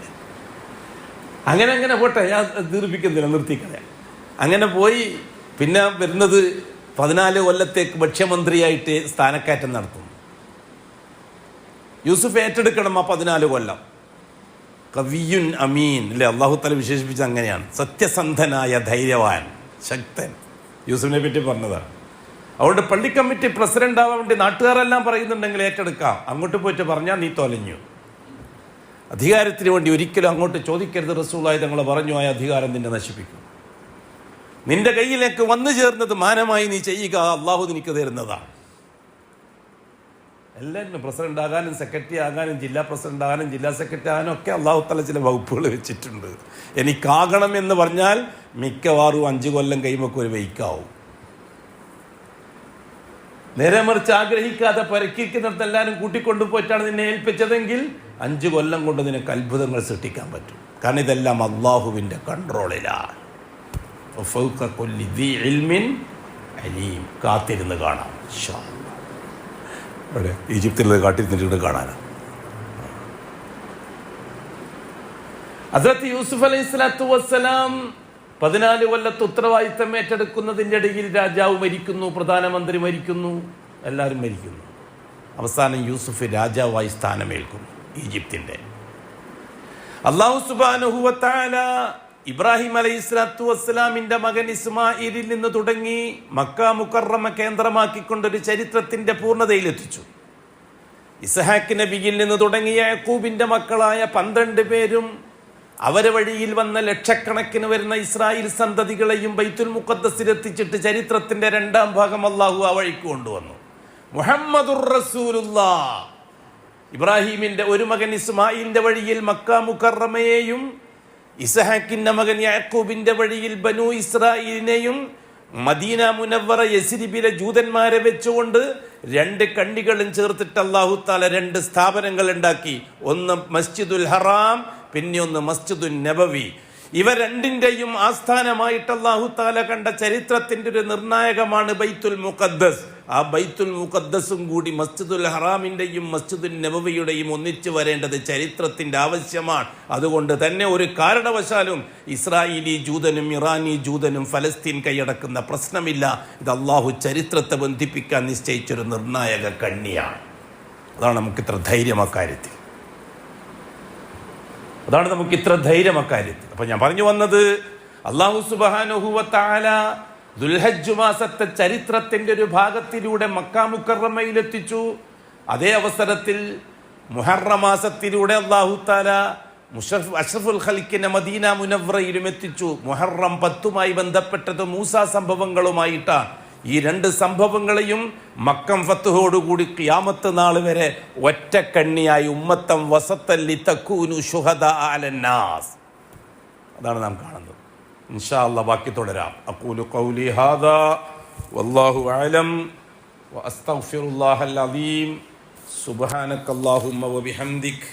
അങ്ങനെ പോട്ടെ, ഞാൻ ദീർഘിക്കുന്നില്ല, നിർത്തിക്കളയാം. അങ്ങനെ പോയി പിന്നെ വരുന്നത് 14 കൊല്ലത്തേക്ക് ഭക്ഷ്യമന്ത്രിയായിട്ട് സ്ഥാനക്കയറ്റം നടത്തുന്നു. യൂസുഫ് ഏറ്റെടുക്കണം ആ 14 കൊല്ലം. കവിയുൻ അമീൻ അല്ലേ, അള്ളാഹു തആല വിശേഷിപ്പിച്ച അങ്ങനെയാണ്. സത്യസന്ധനായ ധൈര്യവാൻ, ശക്തൻ. യൂസുഫിനെ പറ്റി പറഞ്ഞതാണ്. അതുകൊണ്ട് പള്ളി കമ്മിറ്റി പ്രസിഡന്റ് ആവാൻ വേണ്ടി നാട്ടുകാരെല്ലാം പറയുന്നുണ്ടെങ്കിൽ ഏറ്റെടുക്കാം. അങ്ങോട്ട് പോയിട്ട് പറഞ്ഞാൽ നീ തൊലഞ്ഞു. അധികാരത്തിന് വേണ്ടി ഒരിക്കലും അങ്ങോട്ട് ചോദിക്കരുത്. റസൂലുള്ളാഹി തങ്ങൾ പറഞ്ഞു, ആ അധികാരം നിന്നെ നശിപ്പിക്കും. നിന്റെ കയ്യിലേക്ക് വന്നു ചേർന്നത് മാനമായി നീ ചെയ്യുക, അള്ളാഹു നിനക്ക് തരുന്നതാണ്. എല്ലാവരും പ്രസിഡന്റ് ആകാനും സെക്രട്ടറി ആകാനും ജില്ലാ പ്രസിഡന്റ് ആകാനും ജില്ലാ സെക്രട്ടറി ആകാനും ഒക്കെ അള്ളാഹു തആല ചില വകുപ്പുകൾ വെച്ചിട്ടുണ്ട്. എനിക്കാകണം എന്ന് പറഞ്ഞാൽ മിക്കവാറും 5 കൊല്ലം കഴിയുമ്പോൾ ഒരു വൈക്കാവും. നേരെ മറിച്ച് ആഗ്രഹിക്കാതെ പരക്കിക്കുന്നിടത്ത് എല്ലാവരും കൂട്ടിക്കൊണ്ടുപോയിട്ടാണ് നിന്നെ ഏൽപ്പിച്ചതെങ്കിൽ 5 കൊല്ലം കൊണ്ട് നിനക്ക് അത്ഭുതങ്ങൾ സൃഷ്ടിക്കാൻ പറ്റും. കാരണം ഇതെല്ലാം അള്ളാഹുവിൻ്റെ കൺട്രോളിലാണ്. കാത്തിരുന്ന് കാണാം. അവിടെ ഈജിപ്തിലുള്ളത് കാട്ടിരുന്നിട്ട് കാണാനാണ്. ഹദ്റത്ത് യൂസുഫ് അലൈഹി സ്വലാത്തു വസ്സലാം 14 കൊല്ലത്ത് ഉത്തരവാദിത്തം ഏറ്റെടുക്കുന്നതിൻ്റെ ഇടയിൽ രാജാവ് മരിക്കുന്നു, പ്രധാനമന്ത്രി മരിക്കുന്നു, എല്ലാവരും മരിക്കുന്നു. അവസാനം യൂസുഫ് രാജാവായി സ്ഥാനമേൽക്കുന്നു ഈജിപ്തിൻ്റെ. അല്ലാഹു സുബ്ഹാനഹു വ തആല ഇബ്രാഹിം അലൈഹി സ്വലാത്തു വസ്സലാമിൻ്റെ മകൻ ഇസ്മായിലിൽ നിന്ന് തുടങ്ങി മക്ക മുക്കറമ കേന്ദ്രമാക്കിക്കൊണ്ടൊരു ചരിത്രത്തിൻ്റെ പൂർണ്ണതയിലെത്തിച്ചു. ഇസ്ഹാഖ് നബിയിൽ നിന്ന് തുടങ്ങിയ യാക്കൂബിൻ്റെ മക്കളായ 12 പേരും അവരെ വഴിയിൽ വന്ന ലക്ഷക്കണക്കിന് വരുന്ന ഇസ്രായേൽ സന്തതികളെയും ബൈത്തുൽ മുഖദ്ദസിലെത്തിച്ചിട്ട് ചരിത്രത്തിന്റെ 2ാം ഭാഗം അള്ളാഹു ആ വഴിക്ക് കൊണ്ടുവന്നു. മുഹമ്മദുർ റസൂലുള്ളാഹ് ഇബ്രാഹിമിന്റെ ഒരു മകൻ ഇസ്മായിലിന്റെ വഴിയിൽ മക്ക മുക്കറമയെയും ഇസ്ഹാഖിന്റെ മകൻ യാക്കൂബിന്റെ വഴിയിൽ ബനു ഇസ്രായേലിനെയും മദീന മുനവ്വറ യസ്രിബിലെ ജൂതന്മാരെ വെച്ചുകൊണ്ട് 2 കണ്ണികളും ചേർത്തിട്ട് അല്ലാഹു തആല 2 സ്ഥാപനങ്ങൾ ഉണ്ടാക്കി. ഒന്ന് മസ്ജിദുൽ ഹറാം, പിന്നെ ഒന്ന് മസ്ജിദുൻ നബവി. ഇവ രണ്ടിൻ്റെയും ആസ്ഥാനമായിട്ട് അല്ലാഹു തആല കണ്ട ചരിത്രത്തിന്റെ ഒരു നിർണായകമാണ് ബൈത്തുൽ മുഖദ്ദസ്. ആ ബൈത്തുൽ മുഖദ്ദസും കൂടി മസ്ജിദുൽ ഹറാമിൻ്റെയും മസ്ജിദുൻ നബവിയുടെയും ഒന്നിച്ചു വരേണ്ടത് ചരിത്രത്തിന്റെ ആവശ്യമാണ്. അതുകൊണ്ട് തന്നെ ഒരു കാരണവശാലും ഇസ്രായേലി ജൂതനും ഇറാനി ജൂതനും ഫലസ്തീൻ കൈയടക്കുന്ന പ്രശ്നമില്ല. ഇത് അള്ളാഹു ചരിത്രത്തെ ബന്ധിപ്പിക്കാൻ നിശ്ചയിച്ചൊരു നിർണായക കണ്ണിയാണ്. അതാണ് നമുക്കിത്ര ധൈര്യം അക്കാര്യത്തിൽ. അപ്പൊ ഞാൻ പറഞ്ഞു വന്നത്, അല്ലാഹു സുബ്ഹാനഹു വ തആല ദുൽഹജ്ജ് മാസത്തെ ചരിത്രത്തിന്റെ ഒരു ഭാഗത്തിലൂടെ മക്ക മുക്കറമയിലെത്തിച്ചു. അതേ അവസരത്തിൽ മുഹറം മാസത്തിലൂടെ അല്ലാഹു തആല അഷ്റഫുൽ ഖൽഖിനെ മദീന മുനവ്വറയിലും എത്തിച്ചു. മുഹറം 10മായി ബന്ധപ്പെട്ടത് മൂസാ സംഭവങ്ങളുമായിട്ടാണ്. ഈ 2 സംഭവങ്ങളെയും മക്കം ഫത്ഹോടുകൂടി ഖിയാമത്ത് നാൾ വരെ ഒറ്റക്കണ്ണിയായി ഉമ്മത്തം വസത്തൻ ലിതകൂനു ശുഹദാ അലന്നാസ്. അതാണ് നാം കാണുന്നത്. ഇൻഷാ അല്ലാഹ് ബാക്കി തുടരാം. അഖൂലു ഖൗലി ഹാദാ വല്ലാഹു അഅലം വഅസ്തഗ്ഫിറുല്ലാഹൽ അലീം. സുബ്ഹാനകല്ലാഹുമ്മ വബിഹംദിക്.